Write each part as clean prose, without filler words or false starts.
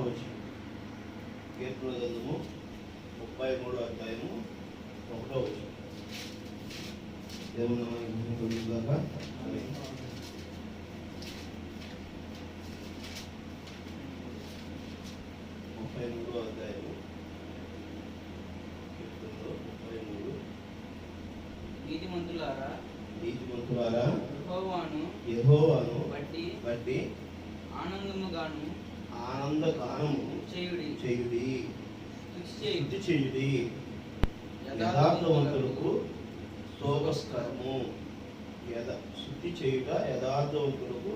వచనం. కీర్తన గ్రంథము 33వ అధ్యాయము 1వ వచనం. దేవుని నామమున కలుగుగాక. ఆమేన్. 33వ అధ్యాయము కీర్తనలో 33. నీతిమంతులారా యెహోవాను బట్టి ఆనందగానము చేయుడి. స్తుతి చేయుడి. యథార్థవంతులకు శోభస్కరము. స్తుతి చేయుట యథార్థవంతులకు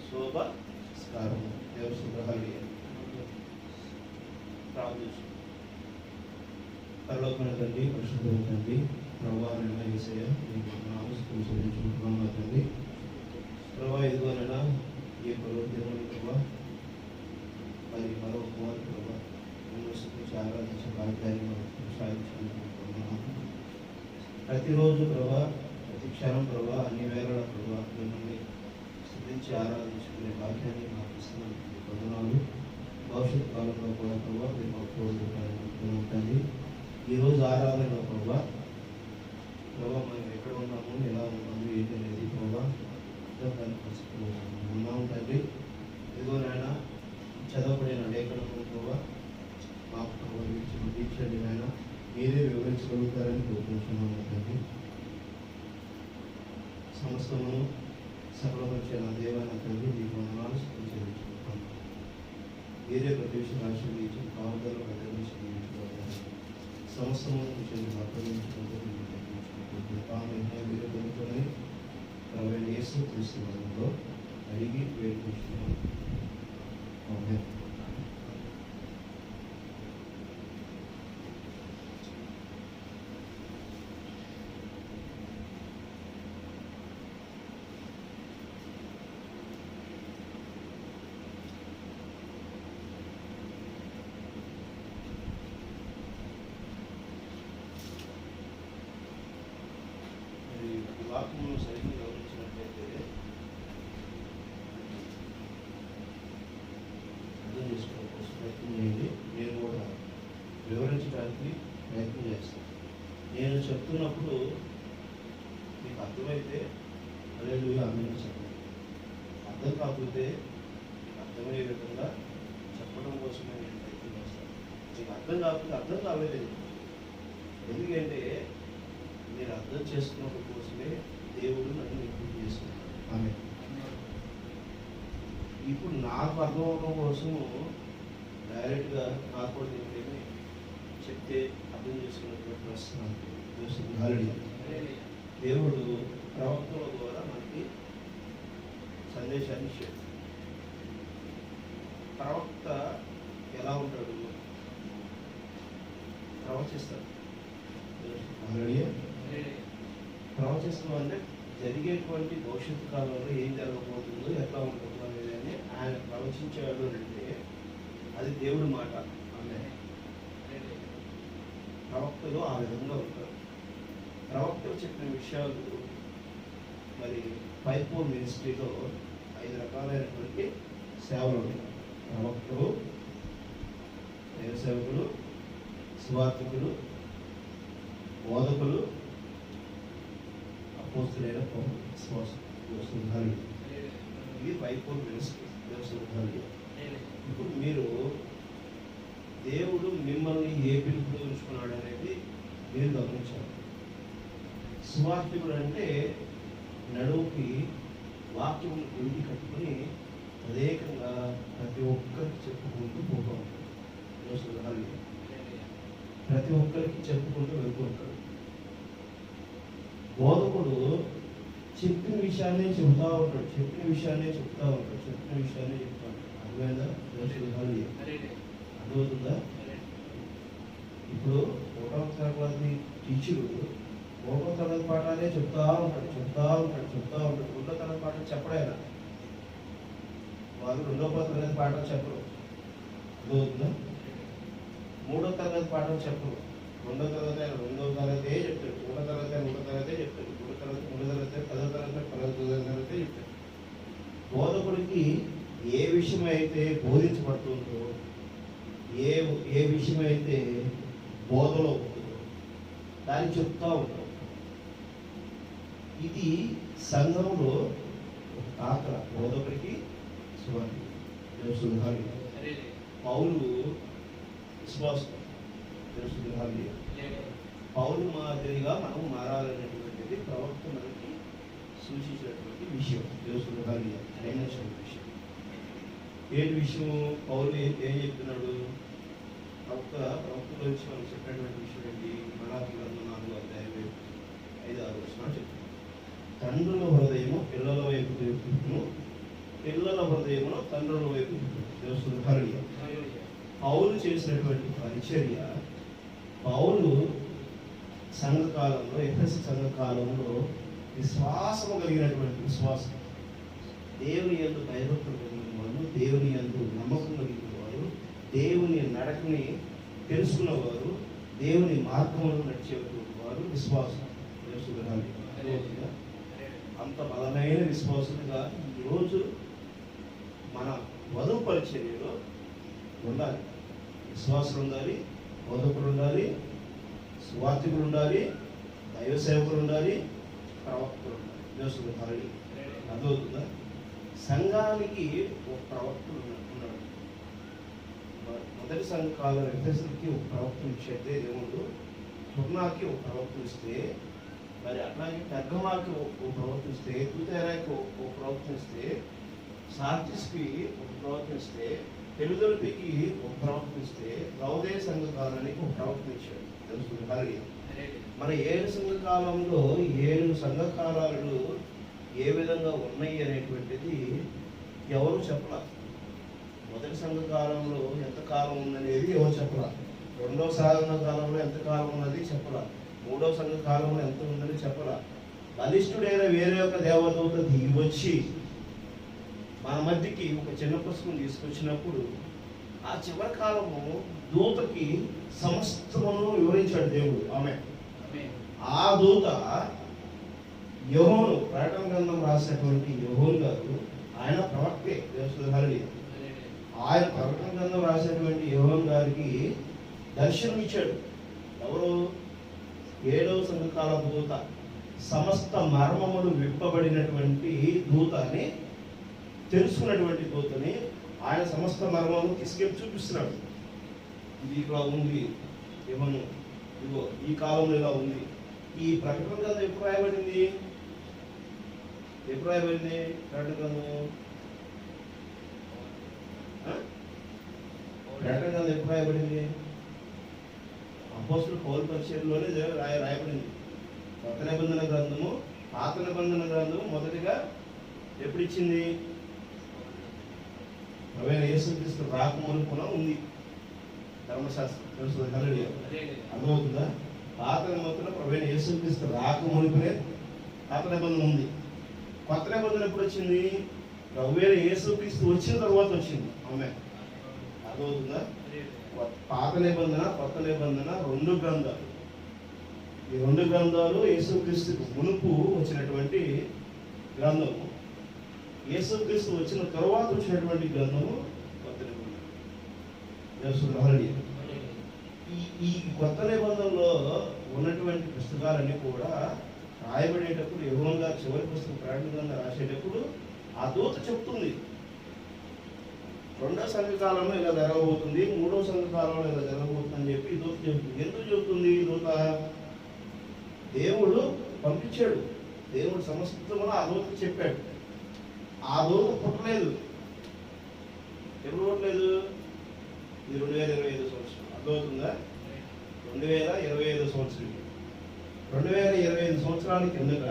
శోభస్కరము. దేవుని స్తోత్రాలు. ప్రార్థించు. పరలోకమైన తండ్రి, పరిశుద్ధమైన తండ్రి, ప్రభువైన యేసయ్య, నీకు నామస్తులు చెల్లించుకుంటున్నాము తండ్రి. ప్రభువా, ఇదిగోనైనా ఈ పర్వదినమున ప్రభువా, మరి మరో కుమారు ప్రభువా, మిమ్మల్ని స్తుతించి ఆరాధించే భాగ్యాన్ని మనకు సాధించుకుంటున్నాము. ప్రతిరోజు ప్రభా, ప్రతి క్షణం ప్రభా, అన్ని వేళల ప్రభా, మిమ్మల్ని స్తుతించి ఆరాధించుకునే భాగ్యాన్ని మాకు ఇస్తున్నాను. వందనాలు. భవిష్యత్ కాలంలో కూడా ప్రభా మీరు మాకు తోడుకుంటారని తండ్రి. ఈరోజు ఆరాధనలో ప్రభా మనం ఎక్కడ ఉన్నాము, ఎలా ఉన్నాము, ఏంటి అనేది ప్రభా ఉన్నాము తండ్రి. ఇదిగో నాయన చదవబడిన లేఖనము ప్రభా మాకు ప్రభావించండి నాయన. మీరే వివరించగలుగుతారని కోరుకుంటున్నాము తండ్రి. సమస్తమును సఫలపరిచిన దేవాలయ తండ్రి మీకు వందనాలు చెల్లించుకుంటాము. మీరే ప్రతి విషయం ఆశీర్వదించి కావదలు ప్రదర్శించుకోవాలి. సమస్తము చెల్లి అప్పగించుకుంటూ మీరు పొందుకొని ప్రవీణ యేసు క్రీస్తు నామములో అడిగి వేడుకుంటున్నాము. ఆమేన్. వాక్యమును సరిగ్గా గమనించినట్లయితే అర్థం చేసుకోవడం కోసం ప్రయత్నం చేయండి. నేను కూడా వివరించడానికి ప్రయత్నం చేస్తాను. నేను చెప్తున్నప్పుడు మీకు అర్థమైతే హల్లెలూయా ఆమేన్ చెప్పండి. అర్థం కాకపోతే మీకు అర్థమయ్యే విధంగా చెప్పడం కోసమే నేను ప్రయత్నం చేస్తాను. మీకు అర్థం కాకపోతే అర్థం కాలేదు. ఎందుకంటే మీరు అర్థం చేసుకున్నప్పుడు కోసమే దేవుడు నన్ను ఇంప్రూవ్ చేసుకున్నాడు. ఆమె ఇప్పుడు నాకు అర్థం అవడం కోసము డైరెక్ట్గా నాకు కూడా దేవుడిని చెప్తే అర్థం చేసుకున్నటువంటి ప్రశ్న దేవుడు ప్రవక్తల ద్వారా మనకి సందేశాన్ని ఇచ్చాడు. ప్రవక్త ఎలా ఉంటాడు? ప్రవచిస్తాడు. ప్రవచిస్తాం అంటే జరిగేటువంటి భవిష్యత్తు కాలంలో ఏం జరగబోతుందో, ఎట్లా ఉంటుందో అనేది అని ఆయన ప్రవచించాడు అంటే అది దేవుడి మాట. ఆమె ప్రవక్తలు ఆ విధంగా ఉంటారు. ప్రవక్తలు చెప్పిన విషయాలు మరి 5 మినిస్ట్రీలో 5 రకాలైనటువంటి సేవలు ఉన్నాయి. ప్రవక్తలు, దైవ సేవకులు, సువార్థికులు, బోధకులు, అపోస్తులైన విశ్వాసులు. ఇది 5 మినిస్ట్రీ. ఇప్పుడు మీరు దేవుడు మిమ్మల్ని ఏ పిలుపులో ఉంచుకున్నాడు అనేది మీరు గమనించాలి. సువార్థికుడు అంటే నడువుకి వాక్యమును గుడికి కట్టుకుని ప్రత్యేకంగా ప్రతి ఒక్కరికి చెప్పుకుంటూ పోతూ ఉంటాడు. ప్రతి ఒక్కరికి చెప్పుకుంటూ వెళ్తూ ఉంటాడు. బోధకుడు చెప్పిన విషయాన్ని చెబుతూ ఉంటాడు. అర్థమైందా? అర్థమవుతుందా? ఇప్పుడు 1వ తరగతి టీచరు 1వ తరగతి పాఠాలే చెప్తా ఉంటాడు. 2వ తరగతి పాఠాలు చెప్పడైనా వాళ్ళు 2వ తరగతి పాఠాలు చెప్పరు. అర్థమవుతుందా? 3వ తరగతి పాఠాలు చెప్పరు. 2వ తరగతి అయినా 2వ తరగతే చెప్తాడు. 3వ తరగతి అయినా 3వ తరగతే చెప్తాడు. 3వ తరగతి 10వ తరగతి 10వ తరగతి చెప్తాడు. బోధకుడికి ఏ విషయమైతే బోధించబడుతుందో, ఏ ఏ విషయమైతే బోధలో ఉందో దాన్ని చెప్తా ఉంటాం. ఇది సంఘంలో ఒక తాకల బోధకుడికి సువార్తికుడికి. పౌలు విశ్వాసం తెలుసుకుని పౌలు మాదిరిగా మనం మారాలనేటువంటిది ప్రవక్త మనకి సూచించినటువంటి విషయం, తెలుసుకుని విషయం. ఏంటి విషయం? పౌలు ఏం చెప్తున్నాడు? ప్రవక్తలో వచ్చి మనం చెప్పినటువంటి విషయం ఏంటి? మలాకి గ్రంథం 4:5-6 చెప్తున్నాడు. తండ్రుల హృదయము పిల్లల వైపు తిప్పును, పిల్లల హృదయమును తండ్రుల వైపు తెలుసుకుని. పౌలు చేసినటువంటి పరిచర్య, పౌలు సంఘకాలంలో, ఎఫెసు సంఘకాలంలో విశ్వాసము కలిగినటువంటి విశ్వాసం, దేవుని యందు భయభక్తులు కలిగిన వారు, దేవుని యందు నమ్మకం కలిగిన వారు, దేవుని నడకని తెలుసుకున్నవారు, దేవుని మార్గంలో నడిచేటువంటి వారు విశ్వాసం. అంత బలమైన విశ్వాసులుగా ఈరోజు మన వధువు పరిచర్యలో ఉండాలి. విశ్వాసులు ఉండాలి, బోధకులు ఉండాలి, సువార్తికులు ఉండాలి, దైవ సేవకులు ఉండాలి, ప్రవక్తలు ఉండాలి. తెలుసుకుంటారు. అర్థమవుతుందా? సంఘానికి ఒక ప్రవక్తులు ఉన్నాడు. మొదటి సంఘ కాలంలో ఎఫెసుకి ఒక ప్రవక్తను ఇచ్చేస్తే దేవుడు, స్వర్ణాకి ఒక ప్రవక్తను ఇస్తే, మరి అట్లాగే పెర్గమాకి ఒక ప్రవక్తను ఇస్తే, తూతేరాకి ఒక ప్రవక్తను ఇస్తే, సార్టిస్కి ఒక ప్రవక్తను ఇస్తే, తెలుగులపికి ఒక ప్రవక్తను ఇస్తే, లౌదే సంఘ కాలానికి ఒక ప్రవక్తను ఇచ్చాడు. తెలుసుకుంటారు. మన 7 సంఘ కాలంలో 7 సంఘ కాలాలు ఏ విధంగా ఉన్నాయి అనేటువంటిది ఎవరు చెప్పలా. మొదటి సంఘ కాలంలో ఎంత కాలం ఉందనేది ఎవరు చెప్పలా. రెండవ సంఘ కాలంలో ఎంత కాలం ఉన్నది చెప్పలా. మూడవ సంఘ కాలంలో ఎంత ఉందని చెప్పలా. బలిష్ఠుడైన వేరే ఒక దేవదూత దిగి వచ్చి మన మధ్యకి ఒక చిన్న పుస్తకం తీసుకొచ్చినప్పుడు ఆ చివరి కాలము దూతకి సమస్తమును వివరించాడు దేవుడు. ఆమె ఆ దూత యోహోను, ప్రకటన గ్రంథం రాసినటువంటి యోహోను గారు, ఆయన ప్రవక్తే. ఆయన ప్రకటన గ్రంథం రాసినటువంటి యోహోను గారికి దర్శనం ఇచ్చాడు. ఎవరు? 7వ సంఘకాల దూత, సమస్త మర్మములు విప్పబడినటువంటి దూత అని, తెలుసుకున్నటువంటి దూతని ఆయన సమస్త మర్మము తీసుకెళ్ళి చూపిస్తున్నాడు. ఇది ఇలా ఉంది, ఏమను ఇదిగో ఈ కాలంలో ఇలా ఉంది. ఈ ప్రకటన గ్రంథం ఎప్పుడు రాయబడింది? ఎప్పుడు రాయబడింది ప్రకటన గ్రంథం? ప్రకటన గ్రంథం ఎప్పుడు రాయబడింది? అపోస్తలుల పౌలు పరిచర్యలోనే రాయబడింది. కొత్త నిబంధన గ్రంథము, పాత నిబంధన గ్రంథము మొదటిగా ఎప్పుడు ఇచ్చింది? యేసుక్రీస్తు రాకమునుపున ఉంది ధర్మశాస్త్రం. తెలుసు. అర్థమవుతుందా? పాత నిబంధన ప్రవీణ యేసుక్రీస్తు రాకమునుపునే పాత నిబంధన ఉంది. కొత్త నిబంధన ఎప్పుడు వచ్చింది? ప్రవీణ యేసుక్రీస్తు వచ్చిన తర్వాత వచ్చింది. ఆమె అర్థమవుతుందా? పాత నిబంధన, కొత్త నిబంధన 2 గ్రంథాలు. ఈ 2 గ్రంథాలు యేసుక్రీస్తుకు మునుపు వచ్చినటువంటి గ్రంథము, యేసుక్రీస్తు వచ్చిన తరువాత వచ్చినటువంటి గ్రంథము కొత్త నిబంధన. ఈ కొత్త నిబంధనలో ఉన్నటువంటి పుస్తకాలన్నీ కూడా రాయబడేటప్పుడు, యోహోను గారు చివరి పుస్తకం ప్రకటన గ్రంథం రాసేటప్పుడు ఆ దూత చెప్తుంది, 2వ సంఘకాలంలో ఇలా జరగబోతుంది, 3వ సంఘకాలంలో ఇలా జరగబోతుంది అని చెప్పి దూత చెబుతుంది. ఎందుకు చెబుతుంది దూత? దేవుడు పంపించాడు. దేవుడు సమస్తమును ఆ దూత చెప్పాడు. ఆ దూత పుట్టలేదు. ఎప్పుడు పుట్టలేదు? ఇది 2025 సంవత్సరం. అర్థమవుతుందా? 2025 సంవత్సరం. 2025 సంవత్సరాల కిందట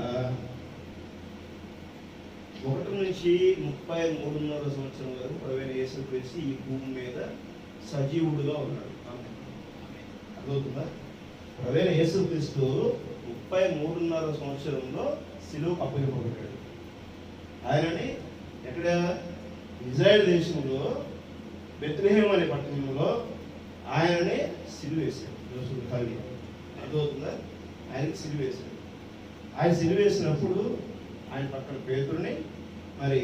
1 నుంచి 33.5 సంవత్సరం వరకు ప్రవీణ యేసుక్రీస్తు ఈ భూమి మీద సజీవుడుగా ఉన్నాడు. అర్థమవుతుందా? ప్రవీణ యేసుక్రీస్తు 33.5 సంవత్సరంలో సిలువకు అప్పగింపబడ్డాడు. ఆయనని ఎక్కడ? ఇజ్రాయెల్ దేశంలో బెత్లెహేము అనే పట్టణంలో ఆయనని సిలువ వేశాడు. అర్థమవుతుందా? ఆయనకి సిలువ వేశాడు. ఆయన సిలువ వేసినప్పుడు ఆయన పక్కన పేతురుని, మరి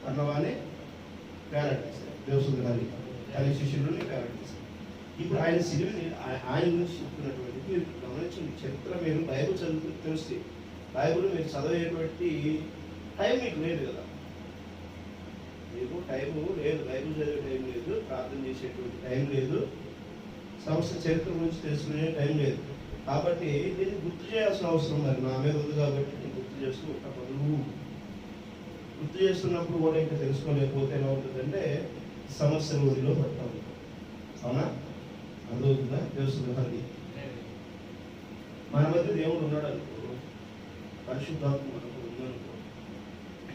అన్నవానే ప్యారడైజ్ దేవసుందర హరి ఆయన శిష్యులని ప్యారడైజ్. ఇప్పుడు ఆయన సిలువని ఆయన గురించి చెప్తున్నటువంటి మీరు గమనించండి. చరిత్ర మీరు బైబుల్ చదువుతూ తెలిసి బైబుల్ మీరు చదివేటువంటి టైం మీకు లేదు కదా, మీకు టైము లేదు, బైబుల్ చదివే టైం లేదు, ప్రార్థన చేసేటువంటి టైం లేదు, సమస్య చరిత్ర గురించి తెలుసుకునే టైం లేదు. కాబట్టి దీన్ని గుర్తు చేయాల్సిన అవసరం మరి నా మీద ఉంది కాబట్టి నేను గుర్తు చేస్తూ ఉంటాను. గుర్తు చేస్తున్నప్పుడు కూడా ఇంకా తెలుసుకోలేకపోతే ఎలా ఉంటుందంటే సమస్యల ఊరిలో పడతాము. అవునా? అర్థమవుతుందా? తెలుస్తుంది హరి మన మధ్య దేవుడు ఉన్నాడు అనుకో, పరిశుద్ధాత్మ మనకు ఉందనుకో,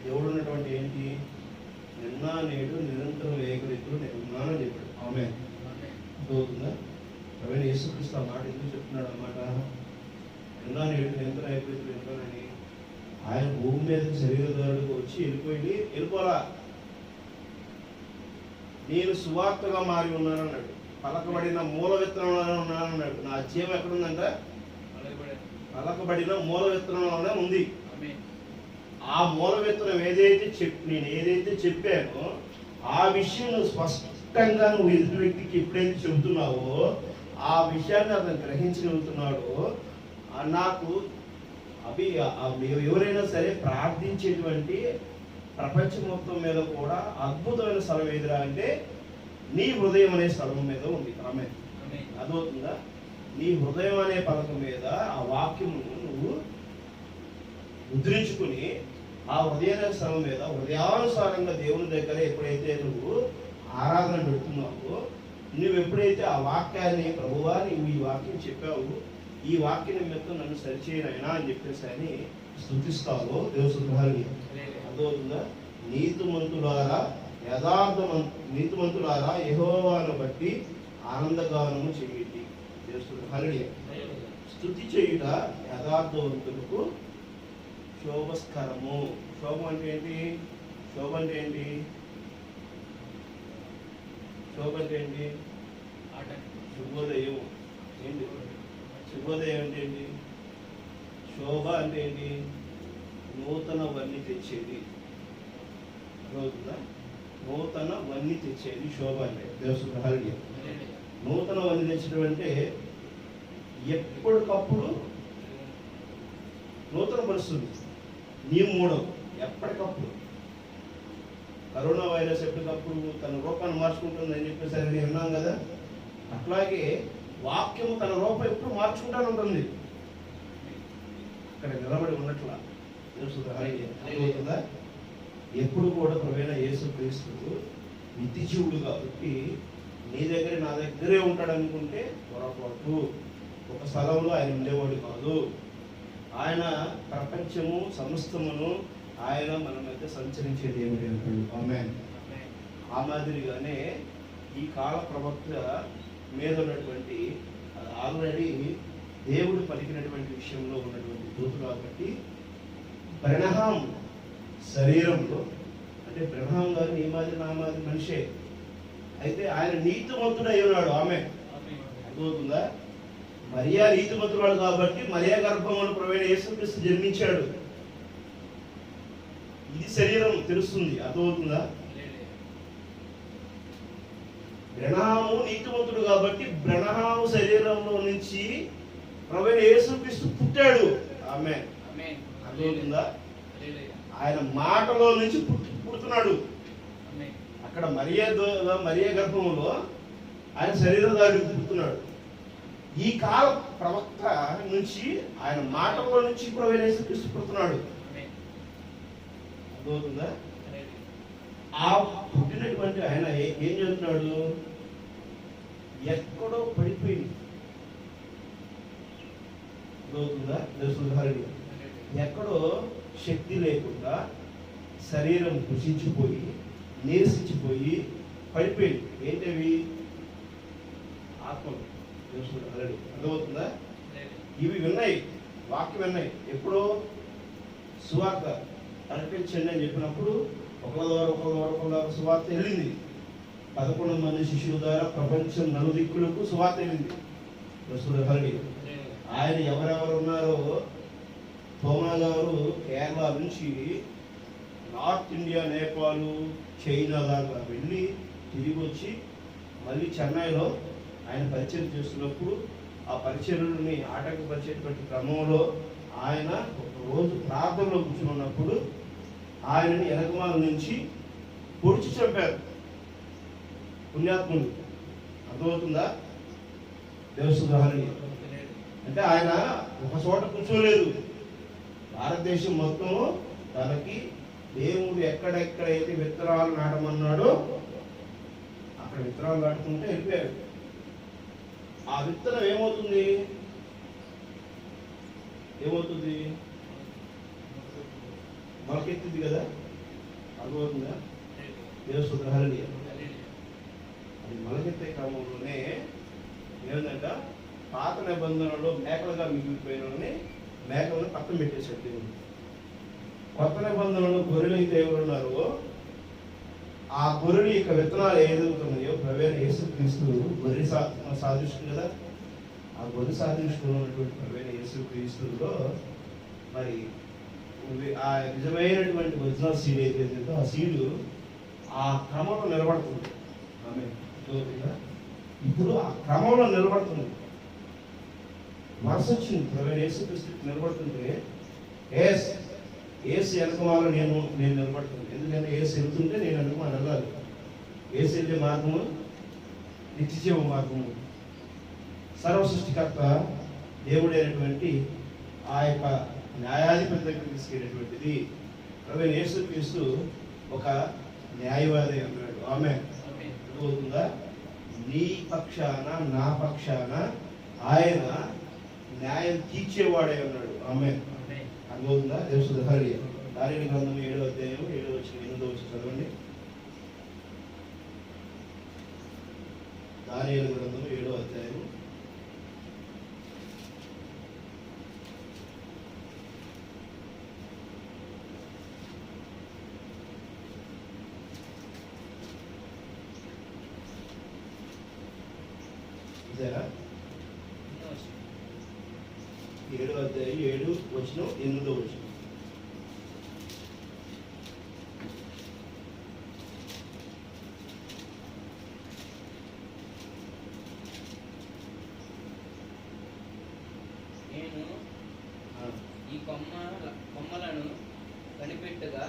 దేవుడు ఉన్నటువంటి ఏంటి? నిన్న నేడు నిరంతరం ఏకరీతిలో నేను ఉన్నానని చెప్పాడు. ఆమె అర్థమవుతుందా? ప్రవీణ యేసుక్రీస్తు ఆ మాట ఎందుకు చెప్తున్నాడు అన్నమాట? నిన్న నేడు నిరంతరం ఏకరీతిలో ఉన్నానని. ఆయన భూమి మీద శరీరదారుడికి వచ్చి వెళ్ళిపోరా, నేను సువార్తగా మారి ఉన్నానన్నాడు. పలకబడిన మూల విత్తనంలోనే ఉన్నానన్నాడు. నా జీవం ఎక్కడుందంట? పలకబడిన మూల విత్తనంలోనే ఉంది. ఆ మూల విత్తనం నేను ఏదైతే చెప్పానో ఆ విషయం నువ్వు స్పష్టంగా నువ్వు ఎదుటి వ్యక్తికి ఎప్పుడైతే చెబుతున్నావో ఆ విషయాన్ని అతను గ్రహించగలుగుతున్నాడో నాకు అవి ఎవరైనా సరే ప్రార్థించేటువంటి ప్రపంచం మొత్తం మీద కూడా అద్భుతమైన స్థలం ఏదిరా అంటే నీ హృదయం అనే స్థలం మీద ఉంది. ఆమె అదవుతుందా? నీ హృదయం అనే పలకం మీద ఆ వాక్యము నువ్వు ముద్రించుకుని ఆ హృదయ స్థలం మీద హృదయానుసారంగా దేవుని దగ్గర ఎప్పుడైతే నువ్వు ఆరాధన పెడుతున్నావో, నువ్వు ఎప్పుడైతే ఆ వాక్యాన్ని ప్రభువా నువ్వు ఈ వాక్యం చెప్పావు, ఈ వాక్య నిమిత్తం నన్ను సరిచేయనైనా అని చెప్పేసి అని స్తుతిస్తావో దేవసుహారిని. అర్థమవుతుందా? నీతిమంతులారా యెహోవాను బట్టి ఆనందగానము చేయండి. దేవసుహారిని స్తుతి చేయుట యథార్థవంతులకు శోభస్కరము. శోభం అంటే ఏంటి? శోభ అంటే ఏంటి? శుభోదయం. ఏంటి శుభోదయం అంటే ఏంటి? శోభ అంటే ఏంటి? నూతన వన్ని తెచ్చేది. అర్థమవుతుందా? నూతన వన్ని తెచ్చేది శోభ అంటే. దేవసుహారిణి నూతన వన్ని తెచ్చడం అంటే ఎప్పటికప్పుడు నూతన పరుస్తుంది. నీ మూడం ఎప్పటికప్పుడు. కరోనా వైరస్ ఎప్పటికప్పుడు తన రూపాన్ని మార్చుకుంటుందని చెప్పేసి అని విన్నాం కదా. అట్లాగే వాక్యము తన రూపం ఎప్పుడు మార్చుకుంటానే ఉంటుంది. అక్కడ నిలబడి ఉన్నట్లా తెలుస్తుందా? ఎప్పుడు కూడా ప్రవీణ యేసుక్రీస్తు నిత్యజీవుడు కాబట్టి నీ దగ్గర నా దగ్గరే ఉంటాడు అనుకుంటే పొరపాటు. ఒక స్థలంలో ఆయన ఉండేవాడు కాదు. ఆయన ప్రపంచము సమస్తమును ఆయన మన మధ్య సంచరించేది ఏమిటి అంటాడు. ఆమేన్. ఆ మాదిరిగానే ఈ కాల ప్రవక్త మీద ఉన్నటువంటి ఆల్రెడీ దేవుడు పలికినటువంటి విషయంలో ఉన్నటువంటి దూతులు కాబట్టి బ్రహ్నాం శరీరంలో అంటే బ్రహ్నాం గారు నీ మాదిరి నా మాదిరి మనిషే అయితే ఆయన నీతిమంతుడు అయి ఉన్నాడు. ఆమె అర్థమవుతుందా? మరియా నీతిమంతురాలు కాబట్టి మరియా గర్భంలో ప్రవీణ యేసుక్రీస్తు జన్మించాడు. ఇది శరీరం తెలుస్తుంది. అర్థమవుతుందా? బ్రహ్నాము నీతిమంతుడు కాబట్టి బ్రహ్నాము శరీరంలో నుంచి ప్రవీణ యేసుక్రీస్తు పుట్టాడు. ఆమె అర్థమవుతుందా? ఆయన మాటలో నుంచి పుడుతున్నాడు. అక్కడ మరియా గర్భంలో ఆయన శరీరధారుడు పుడుతున్నాడు. ఈ కాల ప్రవక్త నుంచి ఆయన మాటలో నుంచి ప్రవీణ యేసుక్రీస్తు పుడుతున్నాడు. అర్థమవుతుందా? ఆ పుట్టినటువంటి ఆయన ఏం చెబుతున్నాడు? ఎక్కడో పడిపోయింది. అర్థమవుతుందా? దేవసుధారుడు ఎక్కడో శక్తి లేకుండా శరీరం కృషించిపోయి నీరసించిపోయి పడిపోయింది. ఏంటవి? ఆత్మలు. దేవసుధారుడు అర్థమవుతుందా? ఇవి విన్నాయి, వాక్యం విన్నాయి. ఎప్పుడో సువార్త ప్రకటించండి అని చెప్పినప్పుడు ఒకళ్ళ ద్వారా సువార్త వెళ్ళింది. 11 మంది శిష్యుల ద్వారా ప్రపంచం నలుదిక్కులకు సువార్త వెళ్ళింది. ఆయన ఎవరెవరు ఉన్నారో తోమా గారు కేరళ నుంచి నార్త్ ఇండియా, నేపాల్, చైనా దాకా వెళ్ళి తిరిగి వచ్చి మళ్ళీ చెన్నైలో ఆయన పరిచయం చేస్తున్నప్పుడు ఆ పరిచర్యలని ఆటంకపరిచేటువంటి క్రమంలో ఆయన ఒక రోజు ప్రార్థనలో కూర్చున్నప్పుడు ఆయనని వెనకమాల నుంచి పొడిచి చంపారు పుణ్యాత్ముడు. అర్థమవుతుందా? దేవసుధారణ అంటే ఆయన ఒక చోట కూర్చోలేదు. భారతదేశం మొత్తం తనకి దేవుడు ఎక్కడెక్కడైతే విత్తనాలు నాటమన్నాడో అక్కడ విత్తనాలు నాటుకుంటే వెళ్ళిపోయాడు. ఆ విత్తనం ఏమవుతుంది? మొలకెత్తింది కదా. అర్థమవుతుందా? దేవసుధారణ అది మొలకెత్తే క్రమంలోనే ఏంటంట, పాత నిబంధనలో మేకలుగా మిగిలిపోయిన మేకలను పక్కన పెట్టేశాడు దేవుడు. కొత్త నిబంధనలో గొర్రెలు అయితే ఎవరున్నారో ఆ గొర్రెలు యొక్క విత్తనాలు ఏదవుతున్నాయో ప్రవేణ యేసుక్రీస్తు గొర్రె సాదృష్టం కదా. ఆ గొర్రె సాదృష్టంలో ఉన్నటువంటి ప్రవేణ యేసుక్రీస్తులో మరి ఆ నిజమైనటువంటి ఒరిజినల్ సీడ్ ఏదైతే ఆ సీడు ఆ క్రమంలో నిలబడుతుంది. ఆమె ఇప్పుడు ఆ క్రమంలో నిలబడుతుంది. మనసు వచ్చింది ప్రవేణ యేసుక్రీస్తు నిలబడుతుంటే ఏసు వెనకమాల నేను నిలబడుతుంది. ఎందుకంటే ఏసు వెళ్తుంటే నేను వెనకమాల వెళ్ళాలి. ఏసు వెళ్ళే మార్గము నిత్యజీవ మార్గము. సర్వసృష్టికర్త దేవుడైనటువంటి ఆ యొక్క న్యాయాధిపతి దగ్గర తీసుకెళ్ళేటువంటిది ప్రవేణ యేసుక్రీస్తు ఒక న్యాయవాది అన్నాడు. ఆమె అవుతుందా? నీ పక్షాన నా పక్షాన ఆయన న్యాయం తీర్చేవాడే ఉన్నాడు. ఆమె అర్థమవుతుందా? దేవసుధారి దానిని గ్రంథం 7వ అధ్యాయం 7వ వచనం 8వ వచనం చదవండి. దానియేలు గ్రంథం 7వ అధ్యాయం 7వ అధ్యాయం 7వ వచనం 8వ వచనం. నేను ఈ కొమ్మలను కనిపెట్టగా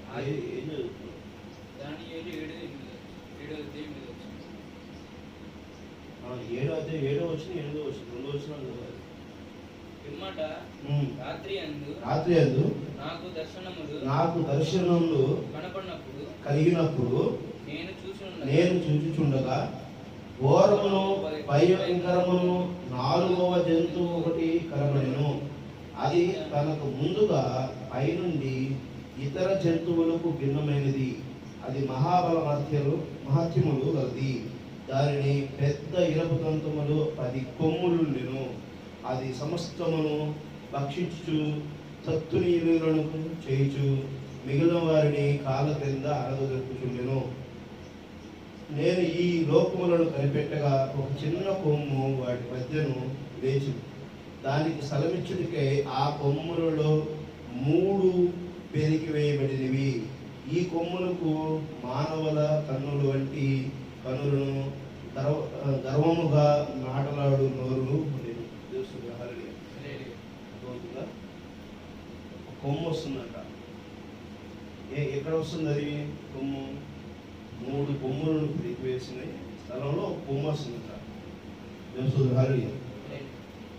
దానియేలు 7వ అధ్యాయం 7వ వచనం 8వ వచనం 2 వచనాలు పిమ్మట రాత్రి యందు నాకు దర్శనములు కలిగినప్పుడు నేను చూచుచుండగా ఘోరమును భయంకరమును 4వ జంతువు ఒకటి కనబడెను. అది తనకు ముందుగా పైనుండి ఇతర జంతువులకు భిన్నమైనది. అది మహాబల మహత్యములు గలది. దానిని పెద్ద ఇనప దంతములు 10 కొమ్ములుండెను. అది సమస్తమును భక్షించు తత్తునీయులను చేయుచు మిగిలిన వారిని కాళ్ళ క్రింద అరగదొక్కుచుండెను. నేను ఈ లోకములను కనిపెట్టగా ఒక చిన్న కొమ్ము వాటి మధ్యను లేచి దానికి స్థలమిచ్చుడికై ఆ కొమ్ములలో 3 పెరికివేయబడినవి. ఈ కొమ్ములకు మానవుల కన్నులు వంటి కనులను గర్వముగా మాటలాడు నోరులు ఉండేవి. కొమ్ము వస్తుందంట. ఎక్కడ వస్తుంది అది కొమ్ము? 3 కొమ్ములను పెరికివేసిన స్థలంలో ఒక కొమ్ము వస్తుందంట.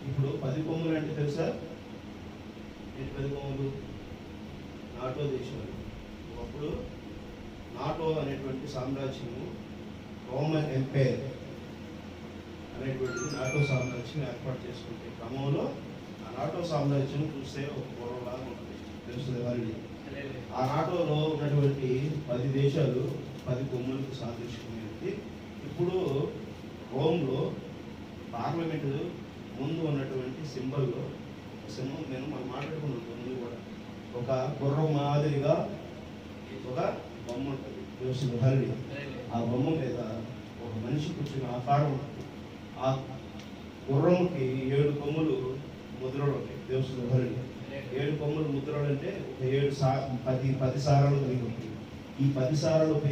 ఇప్పుడు 10 కొమ్ములు అంటే తెలుసా? 10 కొమ్ములు నాటో దేశాలు. ఒకప్పుడు నాటో అనేటువంటి సామ్రాజ్యము రోమన్ ఎంపైర్ అనేటువంటిది నాటో సామ్రాజ్యం ఏర్పాటు చేసుకుంటే క్రమంలో ఆ నాటో సామ్రాజ్యం చూస్తే ఒక గొడవలాగా ఉంటుంది. తెలుస్తుంది వారిని. ఆ నాటోలో ఉన్నటువంటి 10 దేశాలు 10 కొమ్ములకు సాదృశ్యమైనది. ఇప్పుడు రోమ్లో పార్లమెంటు ముందు ఉన్నటువంటి సింబల్లో మనం మాట్లాడుకున్నాం ముందు కూడా ఒక గుర్రం మాదిరిగా ఒక బొమ్మ ఉంటుంది. తెలుస్తుంది. ఆ బొమ్మ మీద ఒక మనిషి కూర్చుని ఆకారం ఉంటుంది. ఆ గుర్రంకి 7 కొమ్ములు ముద్రలు ఉంటాయి. దేవసుధరుడి 7 కొమ్ములు ముద్రలు అంటే ఒక 10 సారాలు కలిగి ఉంటుంది. ఈ 10 సారాలు ఒక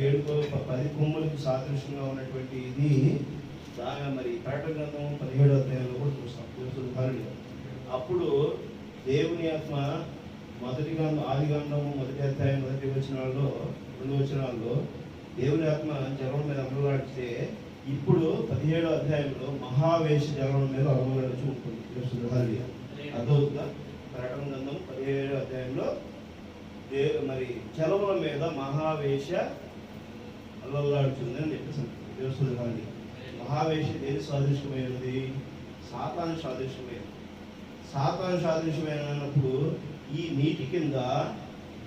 10 కొమ్ములకు సాదృశ్యంగా ఉన్నటువంటి ఇది బాగా మరి ప్రకటన గ్రంథం 17వ అధ్యాయంలో కూడా చూస్తాం. అప్పుడు దేవుని ఆత్మ మొదటి గ్రంథం ఆది గ్రంథము 1వ అధ్యాయం 1వ వచనాల్లో 2వ వచనాల్లో దేవుని ఆత్మ జలం మీద అమలాడితే ఇప్పుడు 17వ అధ్యాయంలో మహావేశ జలం మీద అమలాడుచు ఉంటుంది. అర్థవుతుందా? ప్రకటన గ్రంథం 17వ అధ్యాయంలో మరి జలముల మీద మహావేశ అల్లలాడుతుంది అని చెప్పేసి తెలుస్తుంది. మహావేశ దేని సాదృశ్యమైనది? సాతాను సాదృశ్యమైనది. సాతాను సాదృశ్యమైనప్పుడు ఈ నీటి కింద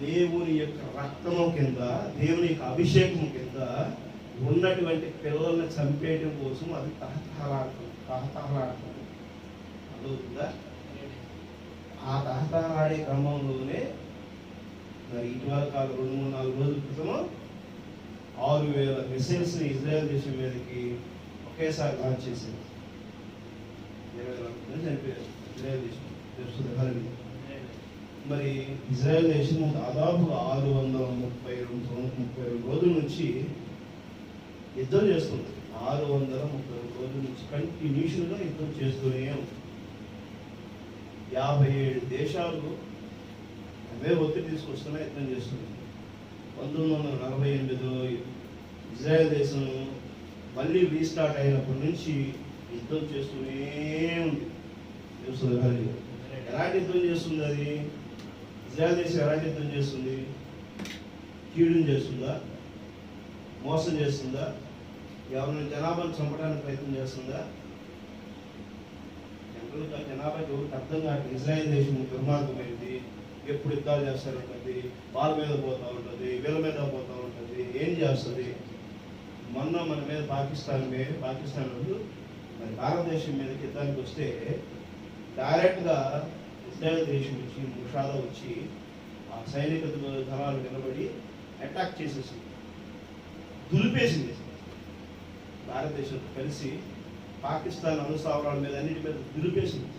దేవుని యొక్క రక్తము కింద దేవుని యొక్క అభిషేకం కింద ఉన్నటువంటి పిల్లల్ని చంపేయడం కోసం అది తహతహలాడుతుంది. అర్థవుతుందా? ఆ తహతహలాడే క్రమంలోనే మరి ఇటీవల కాలం 2-3-4 రోజుల క్రితము 6,000 మిసైల్స్ ని ఇజ్రాయెల్ దేశం మీదకి ఒకేసారి లాంచ్ చేసింది. 20 మంది చనిపోయారు ఇజ్రాయెల్ దేశం. మరి ఇజ్రాయెల్ దేశం దాదాపు 632 రోజుల నుంచి యుద్ధం చేస్తుంది. 632 రోజుల నుంచి కంటిన్యూషన్గా యుద్ధం చేస్తూనే ఉంది. 57 దేశాలు అవే ఒత్తిడి తీసుకొస్తున్నా యుద్ధం చేస్తుంది. 1948లో ఇజ్రాయెల్ దేశం మళ్ళీ రీస్టార్ట్ అయినప్పటి నుంచి యుద్ధం చేస్తూనే ఉంది. ఎలాంటి యుద్ధం చేస్తుంది? అది ఇజ్రాయెల్ దేశం ఎలాంటి యుద్ధం చేస్తుంది? కీడుని చేస్తుందా? మోసం చేస్తుందా? ఎవరిని జనాభాను చంపడానికి ప్రయత్నం చేస్తుందా? జనాభాకి ఎవరికి అర్థం కాదు. ఇజ్రాయెల్ దేశం దుర్మార్గమైంది. ఎప్పుడు యుద్ధాలు చేస్తారంటుంది, వాళ్ళ మీద పోతూ ఉంటుంది, వీళ్ళ మీద పోతూ ఉంటుంది. ఏం చేస్తుంది? మొన్న మన మీద పాకిస్తాన్ వాళ్ళు మరి భారతదేశం మీదకి యుద్ధానికి వస్తే డైరెక్ట్గా ఇజ్రాయెల్ దేశం వచ్చి ముషాదా వచ్చి ఆ సైనిక దళాలు నిలబడి అటాక్ చేసేసి దులిపేసింది. భారతదేశంతో కలిసి పాకిస్తాన్ అనుస్థావరాల మీద అన్నిటి మీద దులిపేసింది,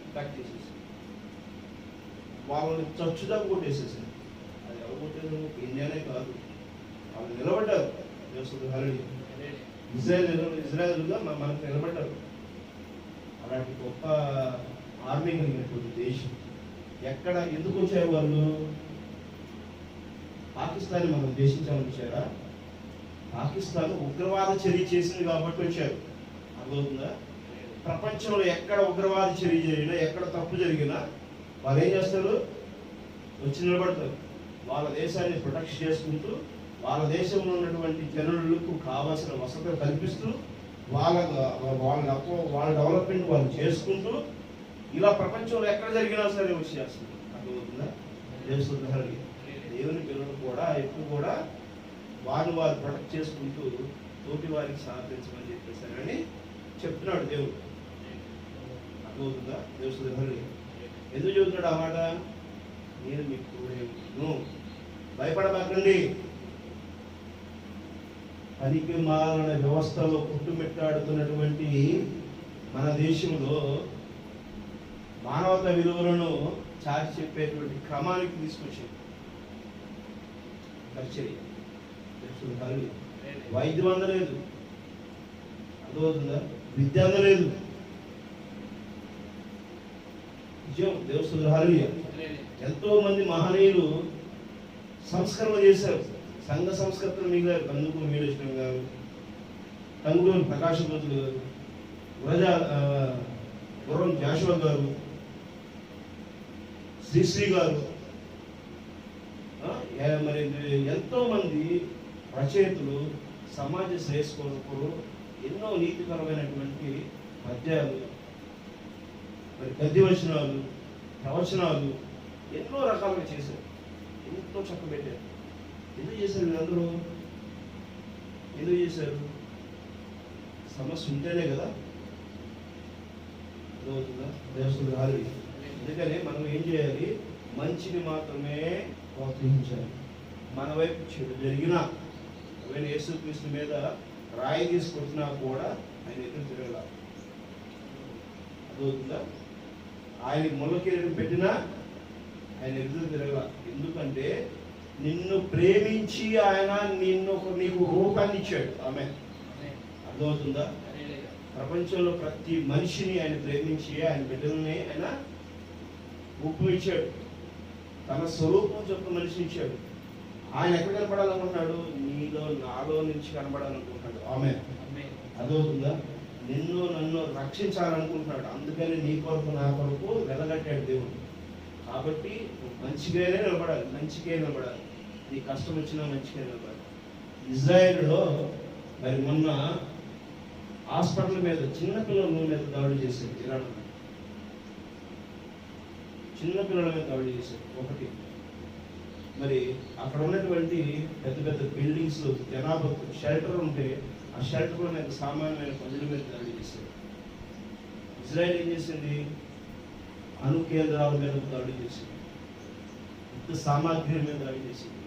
అటాక్ చేసేసి వాళ్ళని చచ్చుదా కొట్టేసేసింది. అది ఎవరు కొట్టేది? ఇండియానే కాదు, వాళ్ళు నిలబడ్డారు. ఇజ్రాయెల్గా మనకు నిలబడ్డారు. అలాంటి గొప్ప ఆర్మీ కలిగినటువంటి దేశం ఎక్కడ ఎందుకు వచ్చారు వాళ్ళు? పాకిస్తాన్ మనం దేశించాలని వచ్చారా? పాకిస్తాన్ ఉగ్రవాద చర్య చేసింది కాబట్టి వచ్చారు. అర్థమవుతుందా? ప్రపంచంలో ఎక్కడ ఉగ్రవాద చర్య జరిగినా, ఎక్కడ తప్పు జరిగినా వాళ్ళు ఏం చేస్తారు? వచ్చి నిలబడతారు. వాళ్ళ దేశాన్ని ప్రొటెక్ట్ చేసుకుంటూ, వాళ్ళ దేశంలో ఉన్నటువంటి జనులకు కావాల్సిన వసతులు కల్పిస్తూ, వాళ్ళ డెవలప్మెంట్ వాళ్ళు చేసుకుంటూ, ఇలా ప్రపంచంలో ఎక్కడ జరిగినా సరే వచ్చి చేస్తుంది. అర్థమవుతుందా? దేవుని పిల్లలు కూడా ఎక్కువ కూడా వారిని వారు ప్రొటెక్ట్ చేసుకుంటూ తోటి వారికి సహకరించమని చెప్పేసారని చెప్తున్నాడు దేవుడు. అర్థమవుతుందా? దేవుడు ఎందుకు చెబుతున్నాడు ఆ మాట? నేను మీకు తోడేను, భయపడబాకండి. పనికి మాలిన వ్యవస్థలో పుట్టుమెట్టాడుతున్నటువంటి మన దేశంలో మానవతా విలువలను చాటి చెప్పేటువంటి క్రమానికి తీసుకొచ్చింది పరిచర్య. వైద్యం అందలేదు, అర్థమవుతుందా? విద్య అందలేదు. నిజం దేవస్థానాలు ఎంతో మంది మహనీయులు సంస్కరణ చేశారు, సంఘ సంస్కర్తలు మిగిలారు. కందుకూరు వీరేశ్వరం గారు, టంగుటూరు ప్రకాశజ్యోతులు గారు, గుర్రం జాషువా గారు, శ్రీశ్రీ గారు, మరి ఎంతో మంది రచయితలు సమాజ శ్రేయస్సు కొరకు ఎన్నో నీతిపరమైనటువంటి పద్యాలు, మరి గద్యవచనాలు, ప్రవచనాలు ఎన్నో రకాలుగా చేశారు. ఎంతో చక్కబెట్టారు. ఎందుకు చేశారు వీళ్ళందరూ? ఎందుకు చేశారు? సమస్య ఉంటేనే కదా. అర్థమవుతుందా? దేవస్థుడు కాదు. అందుకని మనం ఏం చేయాలి? మంచిని మాత్రమే ప్రోత్సహించాలి. మన వైపు చెడు జరిగినా, ఒకవేళ యేసుక్రీస్తు మీద రాయి తీసుకొచ్చినా కూడా ఆయన ఎదురు తిరగల. అర్థమవుతుందా? ఆయనకి ముళ్ళ కిరీటం పెట్టినా ఆయన ఎదురు తిరగల. ఎందుకంటే నిన్ను ప్రేమించి ఆయన నీకు రూపాన్ని ఇచ్చాడు. ఆమె అర్థమవుతుందా? ప్రపంచంలో ప్రతి మనిషిని ఆయన ప్రేమించి ఆయన బిడ్డల్ని ఆయన రూపం ఇచ్చాడు. తన స్వరూపం చొప్పున మనిషిని ఇచ్చాడు. ఆయన ఎక్కడ కనపడాలనుకుంటున్నాడు? నీలో నాలో నుంచి కనపడాలనుకుంటున్నాడు. ఆమె అర్థమవుతుందా? నిన్ను నన్ను రక్షించాలనుకుంటున్నాడు. అందుకని నీ కొరకు నా కొరకు వెలగట్టాడు దేవుడు. కాబట్టి మంచిగానే నిలబడాలి, మంచిగా నిలబడాలి. నీ కష్టం వచ్చినా మంచిగా నిలబడాలి. ఇజ్రాయేలులో మరి మొన్న హాస్పిటల్ మీద చిన్నపిల్లల మీద దాడి చేశారు. ఇరాన్ చిన్నపిల్లల మీద దాడి చేశారు. ఒకటి మరి అక్కడ ఉన్నటువంటి పెద్ద పెద్ద బిల్డింగ్స్ జనాభా షెల్టర్ ఉంటే ఆ షెల్టర్ మీద సామాన్యమైన ప్రజల మీద దాడి చేశారు. ఇజ్రాయెల్ ఏం చేసింది? అణు కేంద్రాల మీద దాడి చేసింది, యుద్ధ సామాగ్రి మీద దాడి చేసింది.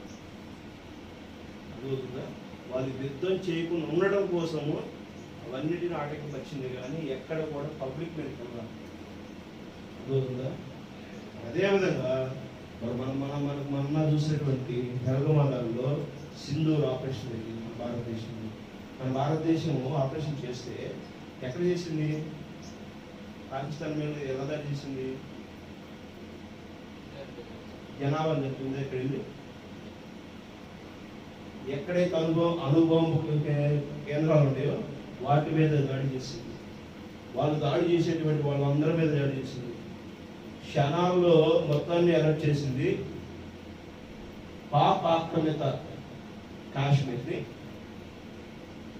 అర్థమవుతుందా? వాళ్ళు యుద్ధం చేయకుండా ఉండడం కోసము అవన్నిటిని ఆటంకపరిచింది, కానీ ఎక్కడ కూడా పబ్లిక్ మీద కలగాలి. అర్థమవుతుందా? అదేవిధంగా మరి మన చూసినటువంటి తెలంగాణలో సింధూర్ ఆపరేషన్ జరిగింది. మన భారతదేశం ఆపరేషన్ చేస్తే ఎక్కడ చేసింది? పాకిస్తాన్ మీద ఎలా దాడి చేసింది? జనాభా చెప్తుంది. ఎక్కడ వెళ్ళి ఎక్కడైతే అనుభవం కేంద్రాలు ఉంటాయో వాటి మీద దాడి చేసింది. వాళ్ళు దాడి చేసేటువంటి వాళ్ళందరి మీద దాడి చేసింది. క్షణాల్లో మొత్తాన్ని అలర్ట్ చేసింది. పాక్ ఆక్రమిత కాశ్మీర్ని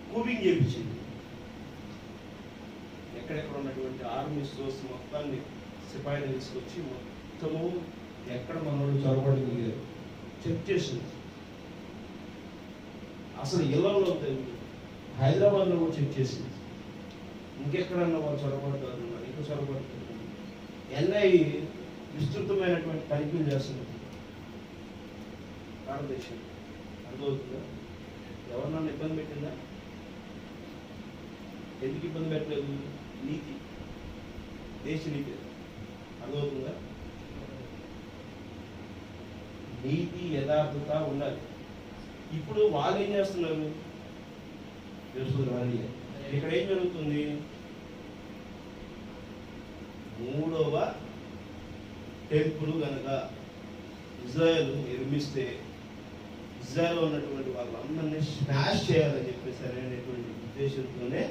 కూబింగ్ చేయించింది. ఎక్కడెక్కడ ఉన్నటువంటి ఆర్మీ సోర్స్ మొత్తాన్ని సిపాయిలు తీసుకొచ్చి మొత్తము ఎక్కడ మనోడు చొరబడి చెక్ చేసింది. అసలు ఇళ్లలో హైదరాబాద్లో కూడా చెక్ చేసింది. ఇంకెక్కడన్నా వాళ్ళు చొరబడతారు, ఇంకా చొరబడుతున్నారు. ఎన్ఐ విస్తృతమైనటువంటి తనిఖీలు చేస్తున్నారు భారతదేశం. అర్థమవుతుందా? ఎవరినన్నా ఇబ్బంది పెట్టిందా? ఎందుకు ఇబ్బంది పెట్టలేదు? నీతి, దేశ నీతి. అర్థమవుతుందా? నీతి యథార్థత ఉండాలి. ఇప్పుడు వాళ్ళు ఏం చేస్తున్నారు? ఇక్కడ ఏం జరుగుతుంది? 3వ టెంపుల్ కనుక ఇజ్రాయెల్ నిర్మిస్తే ఇజ్రాయెల్ ఉన్నటువంటి వాళ్ళందరినీ స్మాష్ చేయాలని చెప్పేసి అనేటువంటి ఉద్దేశంతోనే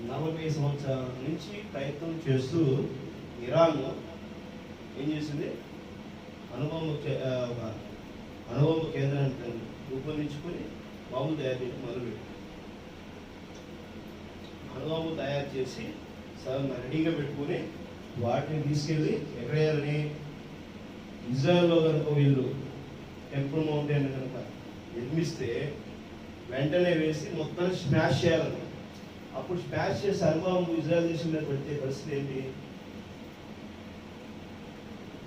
40 సంవత్సరాల నుంచి ప్రయత్నం చేస్తూ ఇరాన్ ఏం చేసింది? అనుభవ కేంద్రాన్ని రూపొందించుకొని బాంబులు తయారు చేయడం మొదలుపెట్టింది. అనుభవం తయారు చేసి రెడీగా పెట్టుకుని వాటిని తీసుకెళ్ళి ఎక్కడ వేయాలని? ఇజ్రాయెల్లో కనుక వీళ్ళు టెంపుల్ మౌంటైన్ కనుక నిర్మిస్తే వెంటనే వేసి మొత్తాన్ని స్మాష్ చేయాలని. అప్పుడు స్మాష్ చేసి అనుభవం ఇజ్రాయెల్ దేశం మీద పెడితే పరిస్థితి ఏంటి?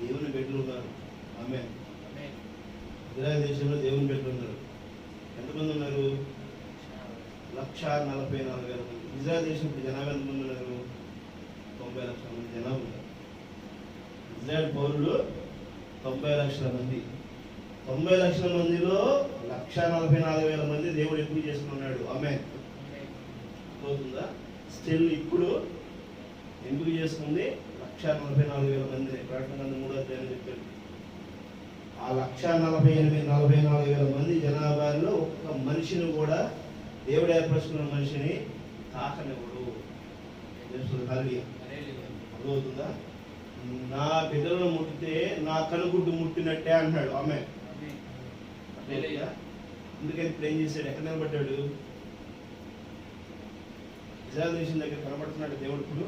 దేవుని బిడ్డలు ఉన్నారు. ఆమె ఇజ్రాయెల్ దేశంలో దేవుని బిడ్డలు ఉన్నారు. ఎంతమంది ఉన్నారు? 1,44,000 మంది. ఇజ్రాయెల్ దేశం జనాభా ఎంతమంది ఉన్నారు? 90 లక్షల మంది జనాభా ఉన్నారు. ఇజ్రాయెల్ పౌరులు 90 లక్షల మంది. 90 లక్షల మందిలో 1,44,000 మంది దేవుడు ఎక్కువ చేసుకున్నాడు. ఆమె అవుతుందా? స్టిల్ ఇప్పుడు ఎందుకు చేసుకుంది? 1,44,000 మంది. ప్రకటన 3వ అధ్యాయం చెప్పాడు. ఆ 1,44,000 మంది జనాభాలో ఒక్క మనిషిని కూడా దేవుడు ఏర్పరుచుకున్న మనిషిని తాకనివ్వడు. అర్థమవుతుందా? నా బిడ్డలను ముట్టితే నా కనుగుడ్డు ముట్టినట్టే అంటున్నాడు. ఆమె అందుకని ఇప్పుడు ఏం చేశాడు? ఎక్కడ నిలబడ్డాడు? ఇజ్రాయెల్ దేశం దగ్గర కనబడుతున్నాడు దేవుడు. ఇప్పుడు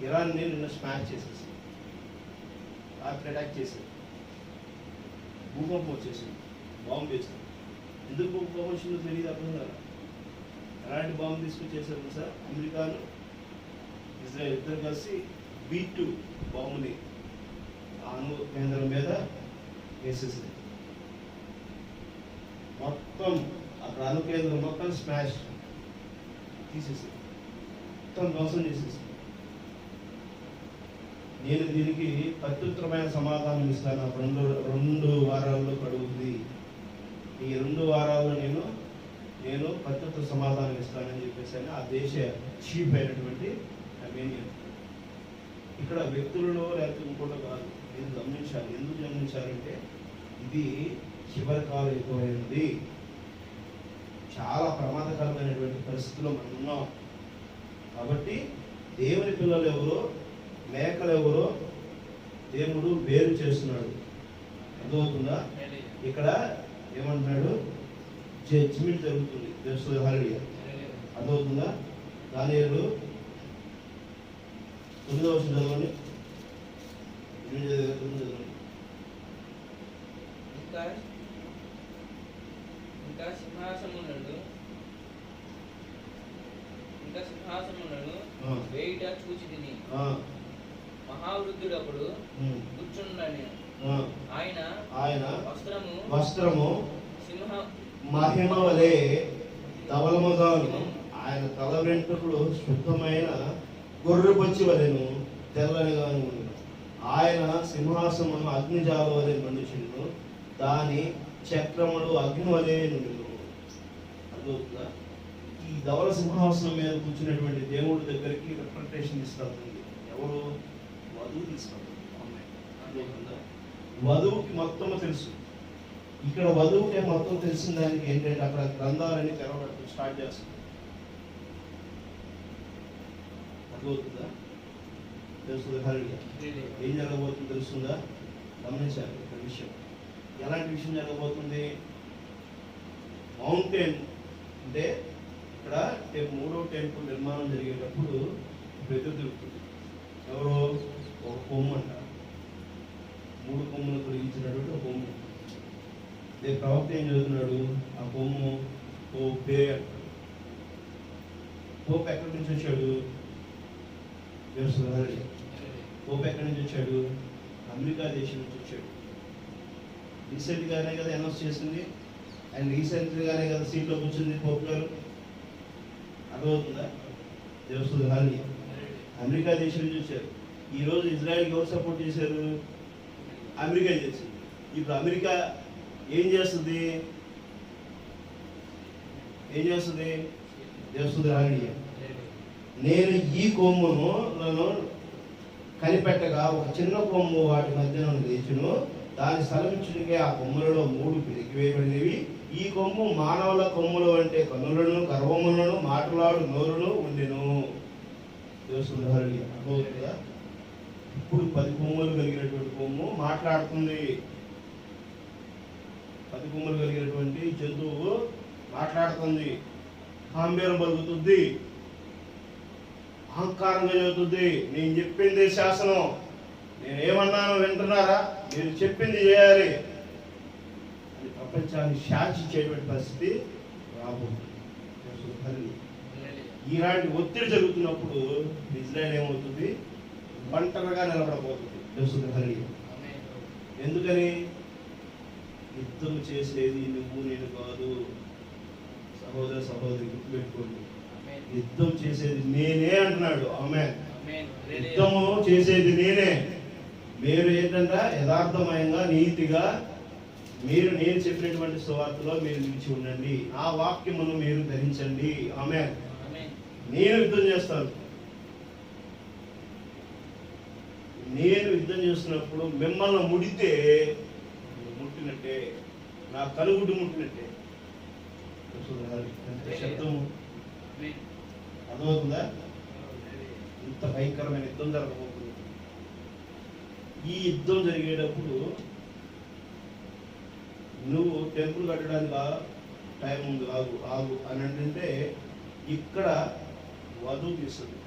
ఇరాన్ని నిన్న స్మాష్ చేసేసి రాత్రి అటాక్ చేశాడు. భూకంపం వచ్చేసింది. బాంబు వేస్తుంది. ఎందుకు భూకంపం వచ్చిందో తెలియదు. అర్థం కదా? ఎలాంటి బాంబు తీసుకొచ్చేసారు సార్? అమెరికాను ఇజ్రాయెల్ ఇద్దరు కలిసి B2 బాంబుని అణు కేంద్రం మీద వేసేసింది. మొత్తం అక్కడ అణు కేంద్రం మొత్తం స్మాష్ తీసేసింది. మొత్తం ధ్వంసం చేసేసింది. నేను దీనికి ప్రత్యుత్తరమైన సమాధానం ఇస్తాను. 2 వారాల్లో గడువుతుంది. ఈ 2 వారాల్లో నేను ప్రత్యుత్తర సమాధానం ఇస్తానని చెప్పేసి ఆ దేశ చీఫ్ అయినటువంటి అర్మేనియన్. ఇక్కడ వ్యక్తులలో లేకపోతే ఇంకోటి కాదు, ఇది గమనించాలి. ఎందుకు గమనించాలంటే ఇది చివరి కాలం ఎక్కువైంది, చాలా ప్రమాదకరమైనటువంటి పరిస్థితుల్లో మనం ఉన్నాం. కాబట్టి దేవుని పిల్లలు ఎవరో మేకలు ఎవరో దేవుడు వేరు చేస్తున్నాడు. అర్థమవుతుందా? ఇక్కడ ఏమంటున్నాడు? జడ్జిమెంట్ జరుగుతుంది. తెలుస్తుంది. హల్లెలూయా. అర్థమవుతుందా? దానియేలు 9వ వచనం చదవండి. ఇంకా సింహాసములను వేయుట చూచితిని. మహావృద్ధుడప్పుడు కూర్చుండని ఆయన వస్త్రము సింహ మహిమ వలె ధవలముగాను, ఆయన తల వెంట్రుకలు శుద్ధమైన గొర్రెపచ్చి వలెను తెల్లనిగాను ఉండెను. ఆయన సింహాసనము అగ్నిజాల వలె మండుచుండును, దాని చక్రములు అగ్ని వలె నుండును. అర్థమవుతుందా? ఈ ధవల సింహాసనం మీద కూర్చున్నటువంటి దేవుడి దగ్గరికి రిప్రజెంటేషన్ తీసుకెళ్తుంది. ఎవరు? వధువు తీసుకెళ్తుంది. అర్థమవుతుందా? వధువుకి మొత్తం తెలుసు. ఇక్కడ వధువుకే మొత్తం తెలిసిన దానికి ఏంటంటే అక్కడ గ్రంథాలన్నీ తెరవడం స్టార్ట్ చేస్తుంది. అర్థమవుతుందా? తెలుస్తుందా? హల్లెలూయా. ఏం జరగబోతుందో తెలుస్తుందా? గమనించాలి ఒక విషయం. ఎలాంటి విషయం జరగబోతుంది? మౌంటైన్ అంటే ఇక్కడ 3వ టెంపుల్ నిర్మాణం జరిగేటప్పుడు ఎదురు తిరుగుతుంది. ఎవరు? ఒక కొమ్ము అంట. 3 కొమ్ములు తొలగించినటువంటి ఒక కొమ్ము. ప్రవక్త ఏం చదువుతున్నాడు? ఆ కొమ్ము పోపే అంటాడు. పోపు ఎక్కడి నుంచి వచ్చాడు? పోపు ఎక్కడి నుంచి వచ్చాడు? అమెరికా దేశం నుంచి వచ్చాడు. రీసెంట్గానే కదా అనౌన్స్ చేసింది. అండ్ రీసెంట్గానే కదా సీట్లో కూర్చుంది పోపు గారు. అర్థమవుతుందా? తెలుస్తుంది. హల్లెలూయా. అమెరికా దేశం నుంచి వచ్చారు. ఈరోజు ఇజ్రాయెల్కి ఎవరు సపోర్ట్ చేశారు? అమెరికా చేసింది. ఇప్పుడు అమెరికా ఏం చేస్తుంది? తెలుస్తుంది. హల్లెలూయా. నేను ఈ కొమ్మును కనిపెట్టగా ఒక చిన్న కొమ్ము వాటి మధ్యన లేచును, దాని స్థలమిచ్చుడికే ఆ కొమ్ములలో 3 పిరికివేయబడినవి. ఈ కొమ్ము మానవుల కొమ్ములు అంటే కన్నులను, గర్వములను, మాట్లాడు నోరును ఉండెను. తెలుస్తుంది. హల్లెలూయా. అర్థమవుతుందా? ఇప్పుడు 10 కొమ్ములు కలిగినటువంటి కొమ్ము మాట్లాడుతుంది. 10 కొమ్ములు కలిగినటువంటి జంతువు మాట్లాడుతుంది, గాంభీర్యం పలుకుతుంది, అహంకారంగా చదువుతుంది. నేను చెప్పింది శాసనం, నేను ఏమన్నాను వింటున్నారా, మీరు చెప్పింది చేయాలి అని ప్రపంచాన్ని శాసించేటువంటి పరిస్థితి రాబోతుంది. ఇలాంటి ఒత్తిడి జరుగుతున్నప్పుడు ఇజ్రాయెల్ ఏమవుతుంది? ఒంటరిగా నిలబడబోతుంది. తెలుస్తుంది. హల్లెలూయా. ఎందుకని? యుద్ధం చేసేది నువ్వు నేను కాదు. సహోదర సహోదరి గుర్తుపెట్టుకోండి, యుద్ధం చేసేది నేనే అంటున్నాడు. ఆమేన్. యుద్ధము చేసేది నేనే. మీరు ఏంటంటే యథార్థమయంగా నీతిగా నేను చెప్పినటువంటి సువార్తలో మీరు నిలిచి ఉండండి. ఆ వాక్యమును మీరు ధరించండి. ఆమేన్. నేను యుద్ధం చేస్తాను. నేను యుద్ధం చేస్తున్నప్పుడు మిమ్మల్ని ముడితే ముట్టినట్టే, నా కనుగుడ్డు ముట్టినట్టే. శబ్దము అర్థమవుతుందా? ఇంత భయంకరమైన యుద్ధం జరగబోతుంది. ఈ యుద్ధం జరిగేటప్పుడు నువ్వు టెంపుల్ కట్టడానికి టైం ఉంది, ఆగు అని అంటే ఇక్కడ వధువు తీస్తుంది.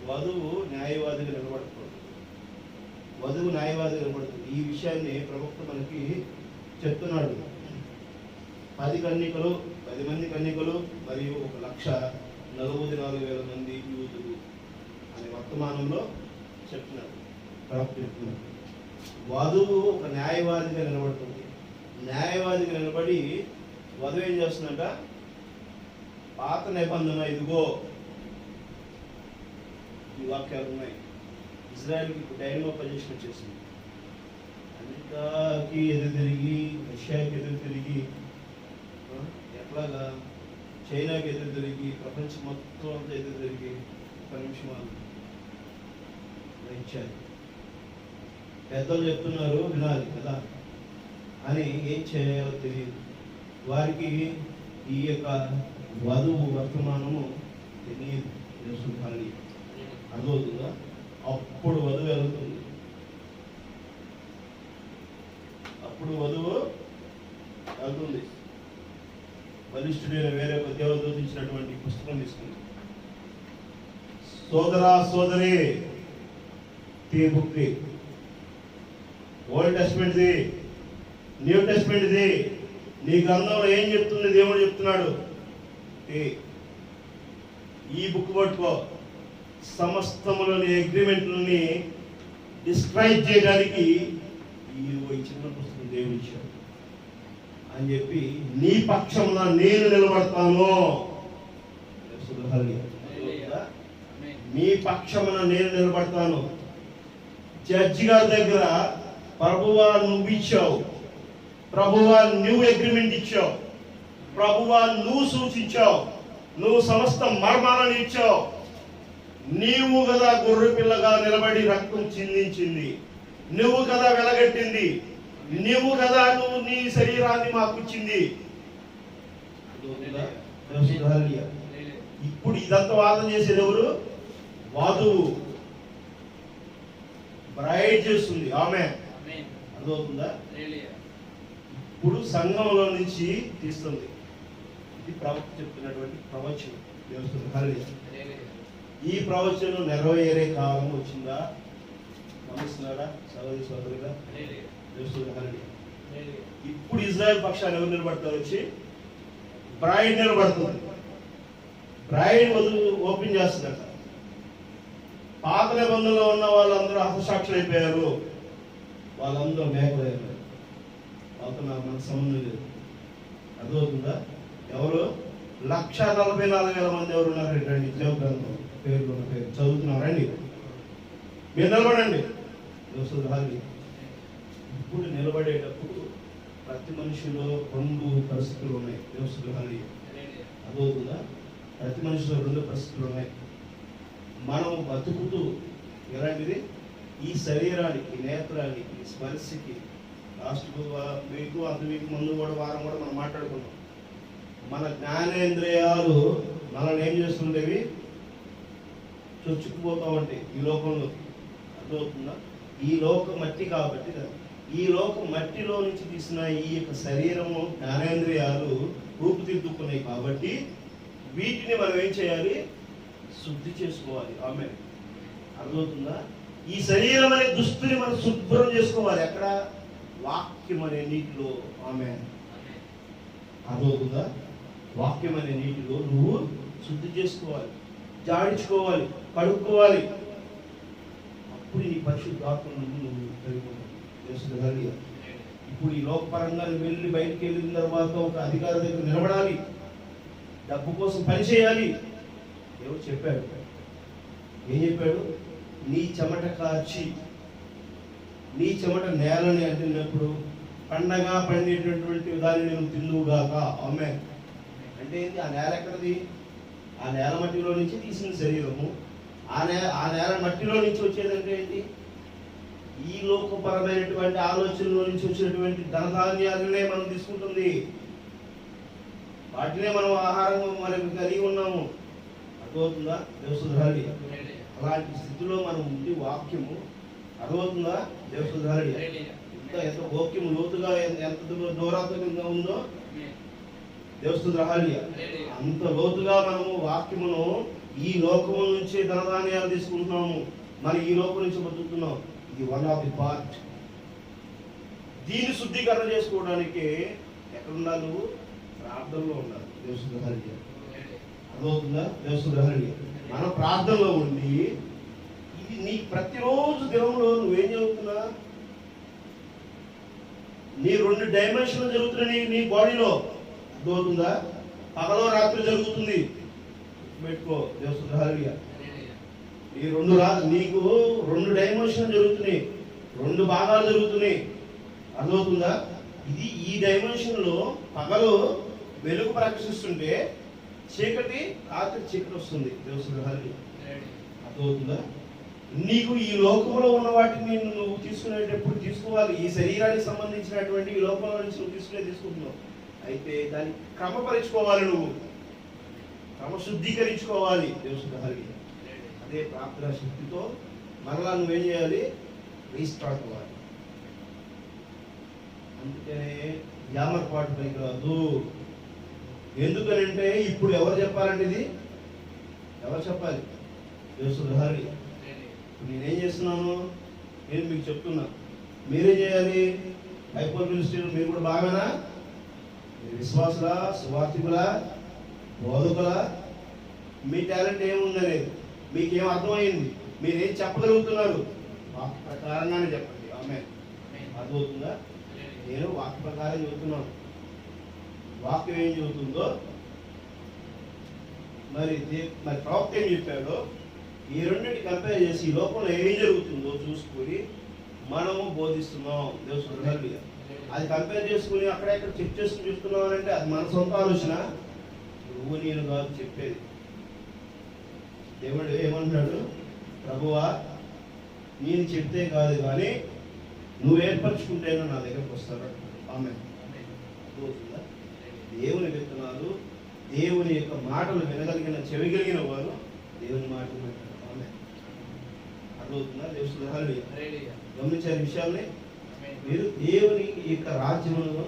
వధువు న్యాయవాదిగా నిలబడుతుంది. ఈ విషయాన్ని ప్రవక్త మనకి చెప్తున్నాడు. 10 మంది కన్యకలు మరియు 1,44,000 మంది యూదులు అనే వర్తమానంలో చెప్తున్నాడు. ప్రవక్త చెప్తున్నాడు. వధువు ఒక న్యాయవాదిగా నిలబడుతుంది. న్యాయవాదిగా నిలబడి వధువు ఏం చేస్తుందంట? పాత నిబంధన ఇదిగో, ఈ వాక్యాలు ఉన్నాయి. ఇజ్రాయెల్కి డైనమో పొజిషన్ వచ్చేసింది. అమెరికాకి ఎదురు తిరిగి, రష్యాకి ఎదురు తిరిగి, ఎట్లాగా చైనాకి ఎదురు తిరిగి, ప్రపంచం మొత్తం అంతా ఎదురు తిరిగి ఒక నిమిషం ఇచ్చారు. పెద్దలు చెప్తున్నారు వినాలి కదా అని ఏం చేయాలో తెలియదు. వారికి ఈ యొక్క వధువు వర్తమానము తెలియదు. ఖాళీ అర్థమవుతుందా? అప్పుడు వధువు వెళ్తుంది. అప్పుడు వధువు వెళ్తుంది. బలిష్ఠుడైన వేరే ఒక దేవదూత ఇచ్చినటువంటి పుస్తకం తీసుకుంది. సోదరా సోదరి, book old testament the, new testament the, నీ గ్రంథంలో ఏం చెప్తుంది దేవుడు చెప్తున్నాడు. ఈ బుక్ పట్టుకో. సమస్తములోని అగ్రిమెంట్లని డిస్క్రైబ్ చేయడానికి ఈ చిన్న పుస్తకం దేవుడు ఇచ్చాడు అని చెప్పి, నీ పక్షమున నేను నిలబడతాను. నీ పక్షమున నేను నిలబడతాను. జడ్జి గారి దగ్గర ప్రభువా నువ్వు ఇచ్చావు, ప్రభువా నువ్వు అగ్రిమెంట్ ఇచ్చావు, ప్రభువా నువ్వు సూచించావు, నువ్వు సమస్త మర్మాలను ఇచ్చావు. నీవు కదా గొర్రె పిల్లగా నిలబడి రక్తం చిందించింది, నువ్వు కదా వెలగట్టింది, నువ్వు కదా నువ్వు నీ శరీరాన్ని మాకు ఇచ్చింది. ఇప్పుడు ఇదంతా వాదన చేసేది ఎవరు? వధువు. బ్రైడ్ చేస్తుంది ఆమె. అర్థమవుతుందా? ఇప్పుడు సంఘంలో నుంచి తీస్తుంది. ఇది ప్రవక్త చెప్తున్నటువంటి ప్రవచనం. ఈ ప్రవచనం నెరవేరే కాలం వచ్చిందా? గమనిస్తున్నారా సోదరి సోదరుగా? ఇప్పుడు ఇజ్రాయెల్ పక్షాలు ఎవరు నిలబడతారు? వచ్చి బ్రైడ్ నిలబడుతుంది. బ్రైడ్ వధువు ఓపెన్ చేస్తుందట. పాత నిబంధనలో ఉన్న వాళ్ళందరూ హతసాక్షులు అయిపోయారు, వాళ్ళందరూ మేకలైపోయారు. వాళ్ళతో నాకు మనకు సంబంధం లేదు. అర్థమవుతుందా? ఎవరు? 1,44,000 మంది ఎవరు ఉన్నారు? రండి, దేవ గ్రంథం పేరు చదువుతున్నారండి. మీరు నిలబడండి. ఇప్పుడు నిలబడేటప్పుడు ప్రతి మనిషిలో 2 పరిస్థితులు ఉన్నాయి. అర్థమవుతుందా? ప్రతి మనిషిలో 2 పరిస్థితులు ఉన్నాయి. మనం బతుకుతూ ఎలాంటిది? ఈ శరీరానికి, నేత్రానికి, స్పర్శకి, లాస్ట్ మీకు అంతవీక్ ముందు కూడా వారం కూడా మనం మాట్లాడుకున్నాం. మన జ్ఞానేంద్రియాలు మనల్ని ఏం చేస్తుండేవి? చొచ్చుకుపోతా ఉంటాయి ఈ లోకంలో. అర్థమవుతుందా? ఈ లోకం మట్టి కాబట్టి, ఈ లోకం మట్టిలో నుంచి తీసిన ఈ యొక్క శరీరము, జ్ఞానేంద్రియాలు రూపుదిద్దుకున్నాయి కాబట్టి వీటిని మనం ఏం చేయాలి? శుద్ధి చేసుకోవాలి. ఆమె అర్థమవుతుందా? ఈ శరీరం అనే దుస్తుని మనం శుభ్రం చేసుకోవాలి. ఎక్కడ? వాక్యం అనే నీటిలో. ఆమె అర్థమవుతుందా? వాక్యం అనే నీటిలో నువ్వు శుద్ధి చేసుకోవాలి, జాడించుకోవాలి, కడుక్కోవాలి. అప్పుడు ఈ పరిశుద్ధాత్మ నుండి నువ్వు కలిగి. ఇప్పుడు ఈ లోకపరంగా వెళ్ళి బయటికి వెళ్ళిన తర్వాత ఒక అధికారి దగ్గర నిలబడాలి, డబ్బు కోసం పని చేయాలి. ఎవరు చెప్పాడు? ఏం చెప్పాడు? నీ చెమట కార్చి నీ చెమట నేలని అంటున్నప్పుడు పండగ పండేటటువంటి దాన్ని నేను తిందువుగాక. ఆమె అంటే ఏంటి? ఆ నేల ఎక్కడది? ఆ నేల మట్టిలో నుంచి తీసిన శరీరము. ఆ నేల మట్టిలో నుంచి వచ్చేదంటే ఏంటి? ఈ లోకపరమైనటువంటి ఆలోచనలో నుంచి వచ్చినటువంటి ధనధాన్యాలనే మనం తీసుకుంటుంది. వాటినే మనం ఆహారం మనకి కలిగి ఉన్నాము. అర్థమవుతుందా? దేవసుధారి అలాంటి స్థితిలో మనం ఉండి వాక్యము అర్థమవుతుందా? దేవసుధారి ఎంత వాక్యం లోతుగా ఎంత దూరాత్మకంగా ఉందో దేవసుధారి అంత లోతుగా మనము వాక్యమును ఈ లోకము నుంచి ధనధాన్యాలు తీసుకుంటున్నాము. మరి ఈ లోకం నుంచి బతుకుతున్నాం. ఇది వన్ ఆఫ్ ది పార్ట్. దీన్ని శుద్ధీకరణ చేసుకోవడానికి ఎక్కడ ఉండాలి? నువ్వు ప్రార్థనలో ఉండాలి. దేవసుధారి అర్థమవుతుందా? దేవసుధారి మన ప్రార్థనలో ఉండి ఇది నీ ప్రతిరోజు దినంలో నువ్వేం చదువుతున్నా? నీ 2 డైమెన్షన్లు జరుగుతున్నాయి నీ బాడీలో. అర్థమవుతుందా? పగలో రాత్రి జరుగుతుంది. పెట్టుకో దేవసుధారిగా. ఈ నీకు 2 డైమెన్షన్ జరుగుతున్నాయి, 2 భాగాలు జరుగుతున్నాయి. అర్థమవుతుందా? ఈ డైమెన్షన్ లో పగలు వెలుగు ప్రకాశిస్తుంటే రాత్రి చీకటి వస్తుంది. దేవుని అర్థమవుతుందా? నీకు ఈ లోకంలో ఉన్న వాటిని నువ్వు తీసుకునేటప్పుడు తీసుకోవాలి. ఈ శరీరానికి సంబంధించినటువంటి ఈ లోకంలో నుంచి నువ్వు తీసుకుంటున్నావు. అయితే దాన్ని క్రమపరుచుకోవాలి, నువ్వు క్రమశుద్ధీకరించుకోవాలి. దేవుని అదే ప్రార్థనా శక్తితో మరలా నువ్వేం చేయాలి? రీస్టార్ట్ అవ్వాలి. అందుకనే యామర్పాటు పైకి రాదు. ఎందుకనంటే ఇప్పుడు ఎవరు చెప్పాలండి? ఇది ఎవరు చెప్పాలి? దేవుని నేనేం చేస్తున్నాను? నేను మీకు చెప్తున్నా, మీరేం చేయాలి? హైపోర్ మినిస్ట్రీ మీరు కూడా బాగానా? మీరు విశ్వాసులా, సువార్థికులా, బోధకులా? మీ టాలెంట్ ఏముందనేది మీకేం అర్థమైంది? మీరేం చెప్పగలుగుతున్నారు? వాక్య ప్రకారంగానే చెప్పండి. ఆమేన్. అర్థమవుతుందా? నేను వాక్య ప్రకారం చెబుతున్నాను. వాక్యం ఏం చెబుతుందో మరి ప్రవక్త ఏం చెప్పాడో ఈ రెండింటి కంపేర్ చేసి ఈ లోకంలో ఏం జరుగుతుందో చూసుకుని మనము బోధిస్తున్నాం. దేవుని అది కంపేర్ చేసుకుని అక్కడెక్కడ చెక్ చేసుకుని చూస్తున్నాం అంటే అది మన సొంత ఆలోచన. నువ్వు నేను కాదు చెప్పేది. దేవుడు ఏమంటున్నాడు? ప్రభువా, నేను చెప్తే కాదు కానీ నువ్వు ఏర్పరచుకుంటేనో నా దగ్గరకు వస్తాడు. ఆమె దేవుని విత్తనాలు, దేవుని యొక్క మాటలు వినగలిగిన, చెవిగలిగిన వారు దేవుని మాటలు వింటారు. ఆమె అర్థమవుతుందా? దేవుని గమనించే విషయాల్ని మీరు దేవుని యొక్క రాజ్యమును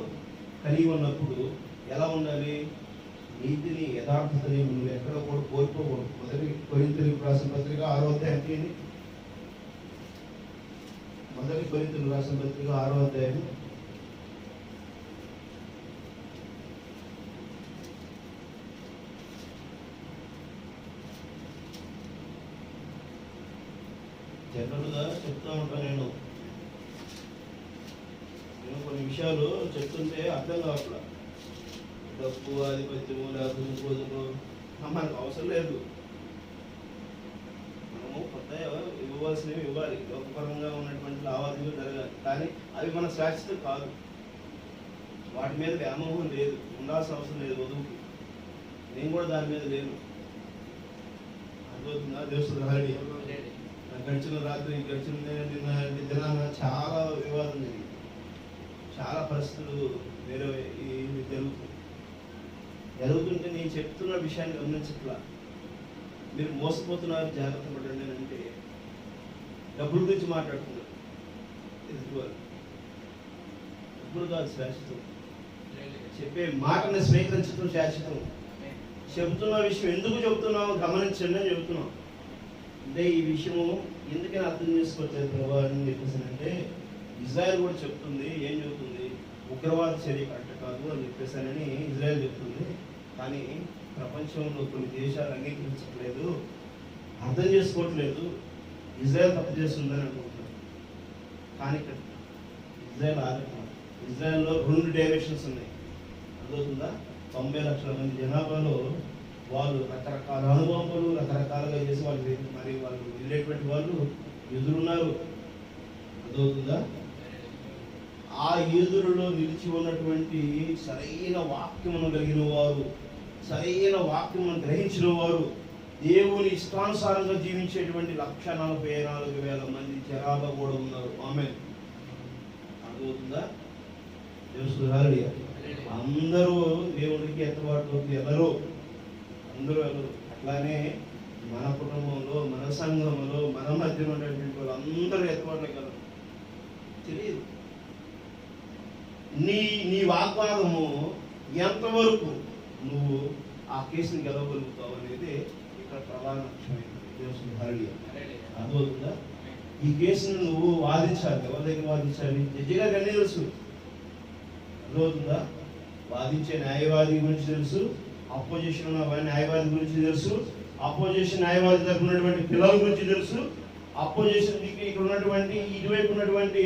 కలిగి ఉన్నప్పుడు ఎలా ఉండాలి? నీతిని, యథార్థతని నువ్వు ఎక్కడ కూడా కోల్పోకూడదు. మొదటి కొరింథీయులకు రాసిన పత్రిక 6వ అధ్యాయం, మొదటి కొరింథీయులకు రాసిన పత్రిక 6వ అధ్యాయం 10వ జనరల్గా చెప్తా ఉంటాను. నేను కొన్ని విషయాలు చెప్తుంటే అర్థం కావట్లా. డబ్బు, ఆధిపత్యము, లేకపోతే పోదులు మనకు అవసరం లేదు. మనము కొత్త ఇవ్వవలసినవి ఇవ్వాలి. లోకపరంగా ఉన్నటువంటి లావాదేవీలు జరగాలి. కానీ అవి మన శాశ్వతం కాదు. వాటి మీద వ్యామోహం లేదు, ఉండాల్సిన అవసరం లేదు వధువుకి. నేను కూడా దాని మీద లేను. అర్థమవుతుందా? దేవుని గడిచిన రాత్రి, గడిచిన దినాన చాలా వివాదం జరిగింది. చాలా పరిస్థితులు వేరే జరుగుతుంటే నేను చెప్తున్న విషయాన్ని గమనించట్లా. మీరు మోసపోతున్నారు, జాగ్రత్త పడండి అంటే డబ్బుల గురించి మాట్లాడుతున్నారు. ఎదుటివారు డబ్బులు కాదు శాశ్వతం. చెప్పే మాటని స్వీకరించడం శాశ్వతం. చెబుతున్న విషయం ఎందుకు చెబుతున్నావు గమనించండి అని చెబుతున్నాం. అంటే ఈ విషయము ఎందుకని అర్థం చేసుకోవట్లేదు ప్రభావ అని చెప్పేసానంటే, ఇజ్రాయెల్ కూడా చెప్తుంది. ఏం చెబుతుంది? ఉగ్రవాద చర్య కరెక్ట్ కాదు అని చెప్పేసానని ఇజ్రాయెల్ చెప్తుంది. కానీ ప్రపంచంలో కొన్ని దేశాలు అంగీకరించట్లేదు, అర్థం చేసుకోవట్లేదు. ఇజ్రాయెల్ తప్పు చేస్తుందని అనుకుంటున్నారు. కానీ ఇజ్రాయెల్ ఆగట్లేదు. ఇజ్రాయెల్లో 2 డైరెక్షన్స్ ఉన్నాయి. అర్థమవుతుందా? 90 లక్షల మంది జనాభాలో వాళ్ళు రకరకాల అనుభవాలు రకరకాలుగా చేసి వాళ్ళు వెళ్ళేటువంటి వాళ్ళు ఎదురున్నారు. అర్థమవుతుందా? ఆ ఎదురులో నిలిచి ఉన్నటువంటి సరైన వాక్యమును కలిగిన వారు, సరైన వాక్యమును గ్రహించిన వారు, దేవుని ఇష్టానుసారంగా జీవించేటువంటి 144,000 మంది జనాభా కూడా ఉన్నారు. ఆమేన్. అర్థమవుతుందా? దేవుని అందరూ దేవుడికి ఎత్తబాటులోకి ఎవరు? అందరూ ఎవరు? అట్లానే మన కుటుంబంలో, మన సంఘంలో, మన మధ్యలో ఉండేటువంటి వాళ్ళు అందరూ ఎత్తబాటులోకి వెళ్ళరు. తెలియదు. నీ వాగ్వాదము ఎంతవరకు నువ్వు ఆ కేసుని గెలవగలుగుతావు అనేది ఇక్కడ ప్రధాన లక్ష్యమైంది. అర్థమవుతుందా? ఈ కేసును నువ్వు వాదించాలి. ఎవరి దగ్గర వాదించాలి? జడ్జి గారికి అన్నీ తెలుసు. అర్థమవుతుందా? వాదించే న్యాయవాది గురించి తెలుసు, అపోజిషన్ ఉన్న న్యాయవాది గురించి తెలుసు, అపోజిషన్ న్యాయవాది దగ్గర ఉన్నటువంటి పిల్లల గురించి తెలుసు, అపోజిషన్ ఇక్కడ ఉన్నటువంటి ఇటువైపు ఉన్నటువంటి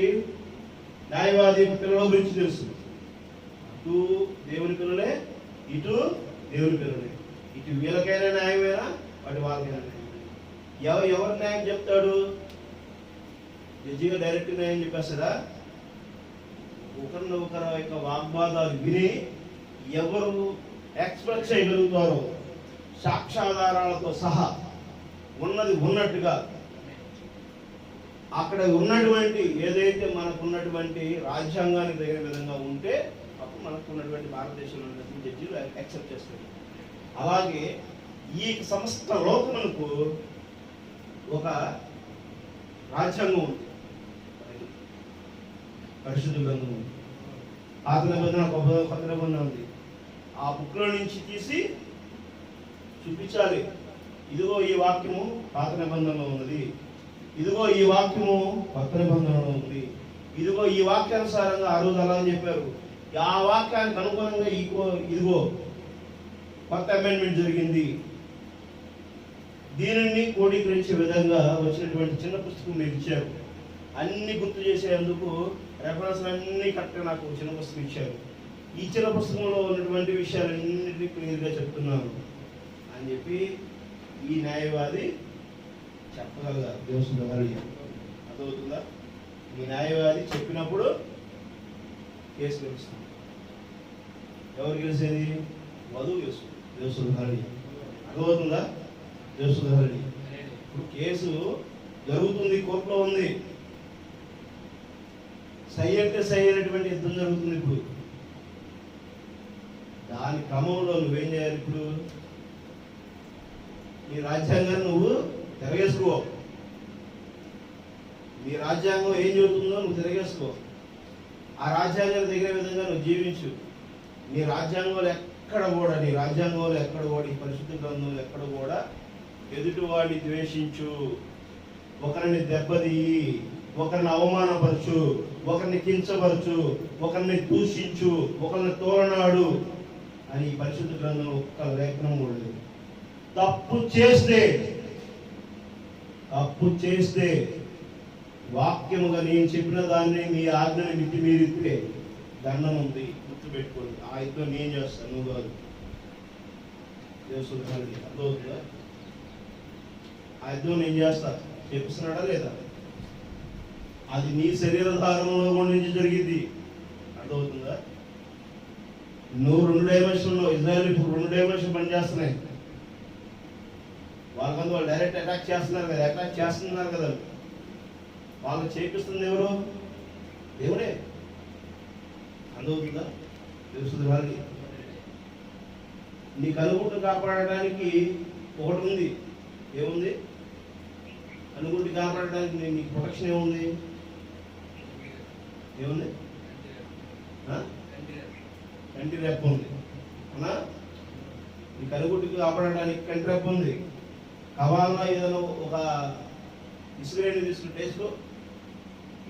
న్యాయవాది పిల్లల గురించి తెలుసు. అటు దేవుని పిల్లలే, ఇటు దేవుని పిల్లలే. ఇటు వీళ్ళకైనా న్యాయమేనా, అటు వాళ్ళకైనా న్యాయమేనా. ఎవరు న్యాయం చెప్తాడు? జడ్జిగా డైరెక్ట్ న్యాయం చెప్పేస్తాడా? ఒకరి యొక్క వాగ్వాదాలు విని ఎవరు ఎక్స్ప్రెస్ చేయగలుగుతారో సాక్ష్యాధారాలతో సహా ఉన్నది ఉన్నట్టుగా అక్కడ ఉన్నటువంటి ఏదైతే మనకు ఉన్నటువంటి రాజ్యాంగానికి తగిన విధంగా ఉంటే అప్పుడు మనకు ఉన్నటువంటి భారతదేశంలో ఉన్నటువంటి జడ్జీలు యాక్సెప్ట్ చేస్తారు. అలాగే ఈ సమస్త లోకములకు ఒక రాజ్యాంగం ఉంది, పరిశుద్ధ గ్రంథం ఉంది, పాత నిబంధన కొత్త నిబంధన ఉంది. ఆ బుక్లో నుంచి తీసి చూపించాలి, ఇదిగో ఈ వాక్యము పాత నిబంధనలో ఉన్నది, ఇదిగో ఈ వాక్యము కొత్త నిబంధనలో ఉంది, ఇదిగో ఈ వాక్యానుసారంగా ఆ రోజు అలా అని చెప్పారు, ఆ వాక్యానికి అనుగుణంగా ఇదిగో కొత్త అమెండ్మెంట్ జరిగింది. దీనిని క్రోడీకరించే విధంగా వచ్చినటువంటి చిన్న పుస్తకం మీరు ఇచ్చారు. అన్ని గుర్తు చేసేందుకు రెఫరెన్స్ అన్ని కరెక్ట్గా నాకు చిన్న పుస్తకం ఇచ్చారు. ఈ చిన్న పుస్తకంలో ఉన్నటువంటి విషయాలన్నింటినీ క్లియర్గా చెప్తున్నాను అని చెప్పి ఈ న్యాయవాది చెప్పగలగాలి. దేవుని అర్థమవుతుందా? ఈ న్యాయవాది చెప్పినప్పుడు కేసు గెలుస్తుంది. ఎవరు గెలిచేది? వధువు గెలుస్తుంది. దేవుని అర్థమవుతుందా? దేవుని ఇప్పుడు కేసు జరుగుతుంది, కోర్టులో ఉంది, సై అంటే సై అయినటువంటి యుద్ధం జరుగుతుంది. ఇప్పుడు దాని క్రమంలో నువ్వేం చేయాలి? ఇప్పుడు నీ రాజ్యాంగాన్ని నువ్వు తిరగేసుకో. నీ రాజ్యాంగం ఏం చెబుతుందో నువ్వు తిరగేసుకో. ఆ రాజ్యాంగాన్ని తగిన విధంగా నువ్వు జీవించు. నీ రాజ్యాంగంలో ఎక్కడ కూడా ఈ పరిశుద్ధ గ్రంథంలో ఎక్కడ కూడా ఎదుటివాడిని ద్వేషించు, ఒకరిని దెబ్బతీయి, ఒకరిని అవమానపరచు, ఒకరిని కించపరచు, ఒకరిని దూషించు, ఒకరిని తోలనాడు అని ఈ పరిశుద్ధ గ్రంథంలో ఒక్క లేఖనం కూడా లేదు. తప్పు చేస్తే వాక్యముగా నేను చెప్పిన దాన్ని మీ ఆజ్ఞని మితి మీరితే దండం ఉంది, గుర్తుపెట్టుకోండి. ఆ యుద్ధం నేను చేస్తాను, నువ్వు కాదు. అర్థమవుతుందా? ఆ యుద్ధం నేను చేస్తా చెప్పిస్తున్నాడా లేదా? అది నీ శరీరధారంలో నుంచి జరిగింది. అర్థమవుతుందా? నువ్వు 2 డైమెన్షన్లో, ఇజ్రాయెల్ ఇప్పుడు 2 డైమెన్షన్ పనిచేస్తున్నాయి. వాళ్ళకంతా వాళ్ళు డైరెక్ట్ అటాక్ చేస్తున్నారు కదా. వాళ్ళు చేపిస్తుంది ఎవరు? దేవుడే. అర్థమవుతుందా? తెలుస్తుంది వాళ్ళకి. నీ కనుగుడ్డు కాపాడడానికి ఒకటి ఉంది. ఏముంది? కనుగుడ్డు కాపాడడానికి నీకు ప్రొటెక్షన్ ఏముంది? కంటి రెప్ప ఉంది. అవునా? నీ కనుగుడ్డుకి కాపాడడానికి కంటి రెప్ప ఉంది. కవాల్లో ఏదైనా ఒక ఇసురేణి తీసుకుని టేస్ట్లో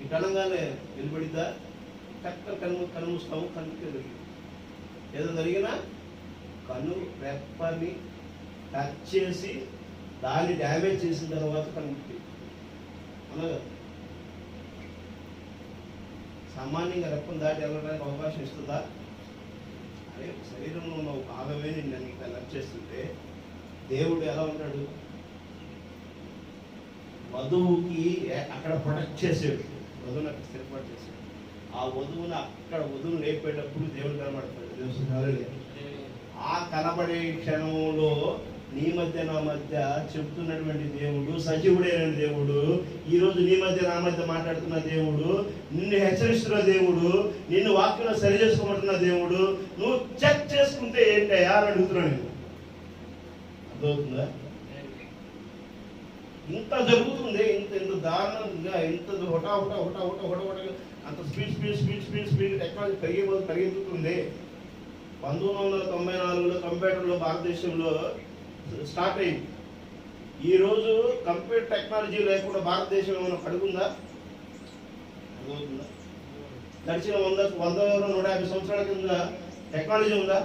ఈ కణంగానే నిలబడిద్దా? చక్కగా కన్ను మూస్తాము, కన్నుకే జరిగింది. ఏదో జరిగినా కన్ను రెప్పని టచ్ చేసి దాన్ని డ్యామేజ్ చేసిన తర్వాత కన్నుకి అలాగా సామాన్యంగా రెప్పను దాటి వెళ్ళడానికి అవకాశం ఇస్తుందా? అదే శరీరంలో ఉన్న ఒక భాగమే నిన్ను అలర్ట్ చేస్తుంటే దేవుడు ఎలా ఉంటాడు? వధువుకి అక్కడ ప్రొటెక్ట్ చేసాడు, వధువుని అక్కడ స్థిరపాటు చేశాడు. ఆ వధువుని లేపేటప్పుడు దేవుడు కనబడతాడు. దేవుడు ఆ కనబడే క్షణంలో నీ మధ్య నా మధ్య చెప్తున్నటువంటి దేవుడు, సజీవుడైన దేవుడు, ఈరోజు నీ మధ్య నా మధ్య మాట్లాడుతున్న దేవుడు, నిన్ను హెచ్చరిస్తున్న దేవుడు, నిన్ను వాక్యంలో సరి చేసుకోమంటున్న దేవుడు. నువ్వు చెక్ చేసుకుంటే ఏంటయ్యా అని అడుగుతున్నాను నేను. అర్థమవుతుందా? ఇంత జరుగుతుంది, ఇంత దారుణంగా, ఇంత హుటా అంత స్పీడ్ టెక్నాలజీ పెరిగిపోతుంది. 1994లో కంప్యూటర్లో భారతదేశంలో స్టార్ట్ అయింది. ఈరోజు కంప్యూటర్ టెక్నాలజీ లేకుండా భారతదేశం ఏమైనా పడుకుందా? అర్థమవుతుందా? గడిచిన 100-150 సంవత్సరాల కింద టెక్నాలజీ ఉందా?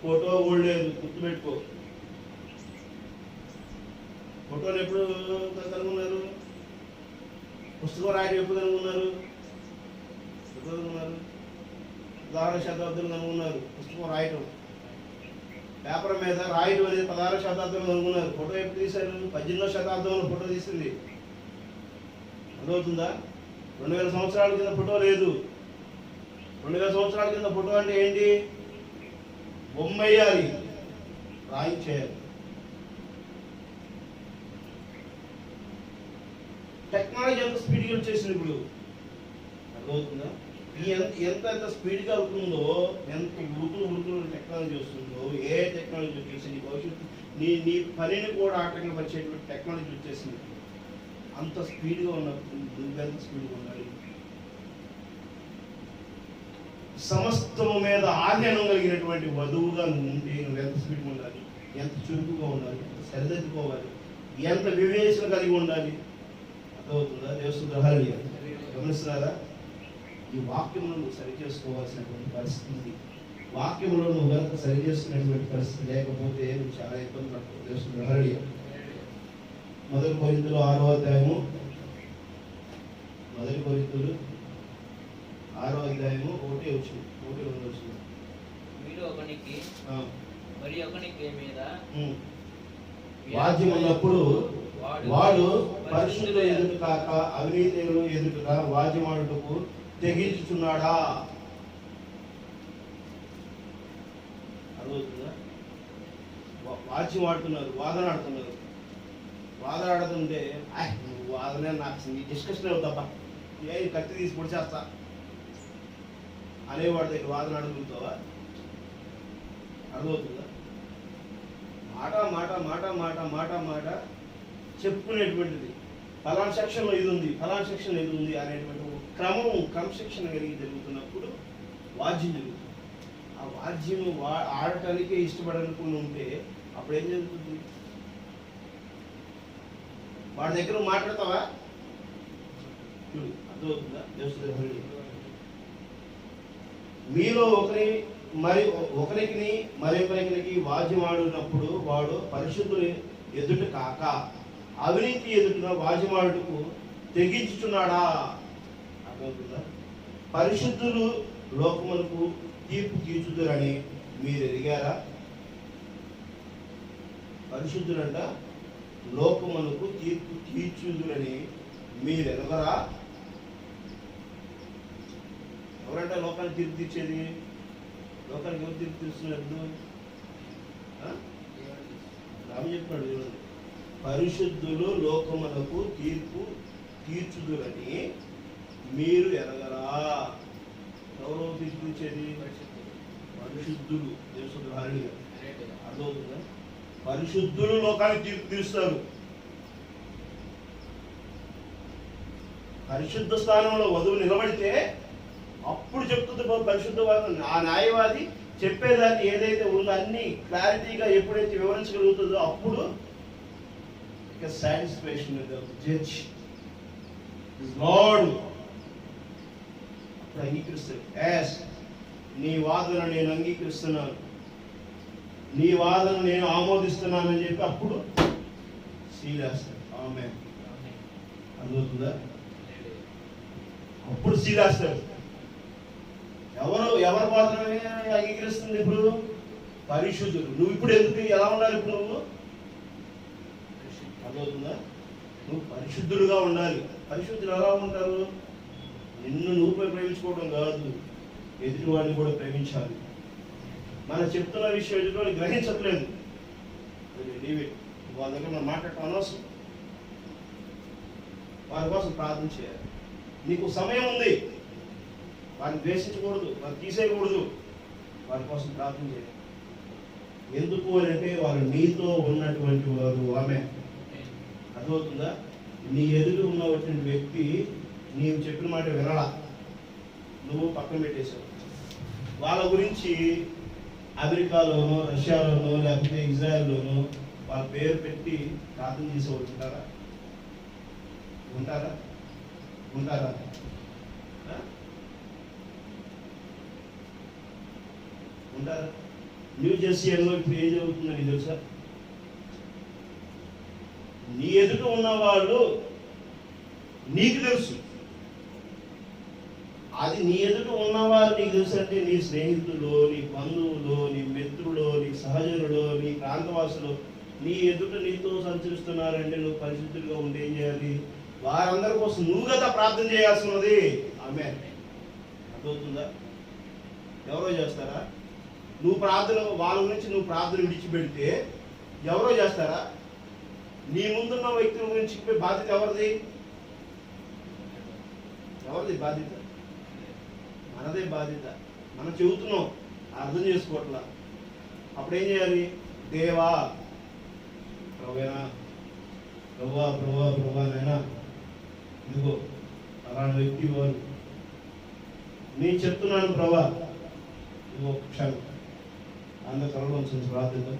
ఫోటో కూడా లేదు, గుర్తుపెట్టుకో. ఫోటోలు ఎప్పుడు కనుగొన్నారు? పుస్తకం రాయడం ఎప్పుడు కనుగొన్నారు? 16వ శతాబ్దంలో కనుగొన్నారు పుస్తకం రాయటం. పేపర్ మీద రాయడం అనేది 16వ శతాబ్దంలో అనుకున్నారు. ఫోటో ఎప్పుడు తీశారు? 18వ శతాబ్దంలో ఫోటో తీసింది. అర్థమవుతుందా? 2000 సంవత్సరాల కింద ఫోటో లేదు. 2000 సంవత్సరాల కింద ఫోటో అంటే ఏంటి? బొమ్మయ్యాలి, రాయించేయాలి. టెక్నాలజీ ఎంత స్పీడ్గా వచ్చేసింది ఇప్పుడు. అర్థమవుతుందా? ఎంత స్పీడ్గా అవుతుందో, ఎంత ఉడుకులు టెక్నాలజీ వస్తుందో, ఏ టెక్నాలజీ వచ్చేసింది, భవిష్యత్తు నీ పనిని కూడా ఆటంకపరిచేటువంటి టెక్నాలజీ వచ్చేసింది. అంత స్పీడ్గా ఉన్నప్పుడు నువ్వెంత స్పీడ్గా ఉండాలి? సమస్తము మీద ఆజ్ఞానం కలిగినటువంటి వధువుగా నువ్వు ఉంటే నువ్వెంత స్పీడ్గా ఉండాలి, ఎంత చురుకుగా ఉండాలి, ఎంత సరిదిద్దుకోవాలి, ఎంత వివేచన కలిగి ఉండాలి. అర్థమవుతుందా? దేవస్థానాలు గమనిస్తున్నారా? ఈ వాక్యంలో నువ్వు సరి చేసుకోవాల్సినటువంటి పరిస్థితి, వాక్యంలో నువ్వు కనుక సరి చేసుకునేటువంటి పరిస్థితి లేకపోతే నువ్వు చాలా ఇబ్బంది పడతావు. దేవస్థానాలు 1 కొరింథీయులు 6వ అధ్యాయము, 1 కొరింథీయులు 6వ అధ్యాయము 1 వచ్చింది. మీరు ఒకనికి మరి ఒకనికి మీద వాద్యం ఉన్నప్పుడు వాడు పరిశుద్ధుల ఎదుట కాక అవినీతులు ఎదుట వాద్యమాడుటకు తెగించుచున్నాడా? అర్థమవుతుందా? వాద్యం ఆడుతున్నారు, వాదన ఆడుతున్నారు. వాదన ఆడుతుంటే నువ్వు వాదనే నాకు డిస్కషన్ అవుతావా, ఏ కత్తి తీసి పొడిచేస్తా అనేవాడి దగ్గర వాదన ఆడుకుంటావా? అర్థమవుతుందా? మాట మాట మాట మాట మాట మాట చెప్పుకునేటువంటిది. ఫలానా సెక్షన్లో ఇది ఉంది, ఫలానా సెక్షన్ ఇది ఉంది అనేటువంటి క్రమశిక్షణ కలిగి జరుగుతున్నప్పుడు వాద్యం జరుగుతుంది. ఆ వాద్యం ఆడటానికే ఇష్టపడనుకుని ఉంటే అప్పుడు ఏం జరుగుతుంది? వాడి దగ్గర మాట్లాడతావా? అర్థమవుతుందా? మీలో ఒకరికి మరొకరికి వాద్యం ఆడినప్పుడు వాడు పరిశుద్ధులు ఎదుట కాక అవినీతి ఎదుట వాద్యమాడుటకు తెగించుచున్నాడా? అర్థమవుతుందా? పరిశుద్ధులు లోకములకు తీర్పు తీర్చుదురని మీరు ఎరిగారా? పరిశుద్ధులంట లోకములకు తీర్పు తీర్చుదురని మీరు ఎరగరా? ఎవరంటే లోకానికి తీర్పు తీర్చేది? లోకానికి ఎవరు తీర్పు తీరుస్తున్నారు? రాము చెప్పాడు చూడండి, పరిశుద్ధులు లోకములకు తీర్పు తీర్చుదురని మీరు ఎరగరా? ఎవరో తీర్పు తీర్చేది? పరిశుద్ధులు. దేవసుడు హారిగా అర్థమవుతుందా? పరిశుద్ధులు లోకానికి తీర్పు తీరుస్తారు. పరిశుద్ధ స్థానంలో వధువు నిలబడితే అప్పుడు చెప్తుంది పరిశుద్ధవాదం. ఆ న్యాయవాది చెప్పేదాన్ని ఏదైతే ఉందో అన్ని క్లారిటీగా ఎప్పుడైతే వివరించగలుగుతుందో అప్పుడు సాటిస్ఫాక్షన్ జడ్జ్ లార్డ్ అప్పుడు అంగీకరిస్తాడు. యాస్ నీ వాదన నేను అంగీకరిస్తున్నాను, నీ వాదన నేను ఆమోదిస్తున్నానని చెప్పి అప్పుడు సీలేస్తాడు. ఆమేన్. అర్థమవుతుందా? అప్పుడు సీలేస్తాడు. ఎవరి వాదన అంగీకరిస్తుంది? ఇప్పుడు పరిశుద్ధుడు. నువ్వు ఇప్పుడు ఎందుకు ఎలా ఉండాలి? ఇప్పుడు నువ్వు అర్థమవుతుందా? నువ్వు పరిశుద్ధుడుగా ఉండాలి. పరిశుద్ధులు ఎలా ఉంటారు? నిన్ను నువ్వు ప్రేమించుకోవడం కాదు, ఎదుటివాడిని కూడా ప్రేమించాలి. మనం చెప్తున్న విషయం ఎదుటివాడిని గ్రహించట్లేదు, వాళ్ళ దగ్గర మనం మాట్లాడటం అనవసరం. వారి కోసం ప్రార్థన చేయాలి. నీకు సమయం ఉంది, వారిని ద్వేషించకూడదు, వారిని తీసేయకూడదు, వారి కోసం ప్రార్థన చేయాలి. ఎందుకు అని అంటే వాళ్ళు నీతో ఉన్నటువంటి వారు. ఆమె అర్థమవుతుందా? నీ ఎదురు ఉన్నటువంటి వ్యక్తి నీవు చెప్పిన మాట వినలా, నువ్వు పక్కన పెట్టేశావు. వాళ్ళ గురించి అమెరికాలోనో రష్యాలోనో లేకపోతే ఇజ్రాయెల్లోనో వాళ్ళ పేరు పెట్టి ప్రార్థన చేసేవాళ్ళు ఉంటారా? ఉంటారా? ఉంటారా? న్యూ జెర్సీలో ఇప్పుడు ఏం జరుగుతుందని తెలుసా? నీ ఎదుట ఉన్న వాళ్ళు నీకు తెలుసు. అది నీ ఎదుట ఉన్నవారు నీకు తెలుసు అంటే నీ స్నేహితులు, నీ బంధువులు, నీ మిత్రులు, నీ సహచరులు, ప్రాంతవాసులు నీ ఎదుట నీతో సంచరిస్తున్నారంటే నువ్వు పరిశుద్ధులుగా ఉండి ఏం చేయాలి? వారందరి కోసం నువ్వు కదా ప్రార్థన చేయాల్సి ఉన్నది. ఆమేన్. అర్థమవుతుందా? ఎవరో చేస్తారా? నువ్వు ప్రార్థన, వాళ్ళ గురించి నువ్వు ప్రార్థన విడిచిపెడితే ఎవరో చేస్తారా? నీ ముందున్న వ్యక్తుల గురించి బాధ్యత ఎవరిది? ఎవరిది బాధ్యత? మనదే బాధ్యత. మనం చెబుతున్నాం, అర్థం చేసుకోవట్లా. అప్పుడేం చేయాలి? దేవా, ప్రభువా, ప్రభువా, ప్రభువా, ప్రభువానైనా ఇదిగో అలాంటి వ్యక్తి వారు నేను చెప్తున్నాను ప్రభా, ఇదిగో క్షణం అందరి త్వరలో ఉంచి ప్రార్థిద్దాం.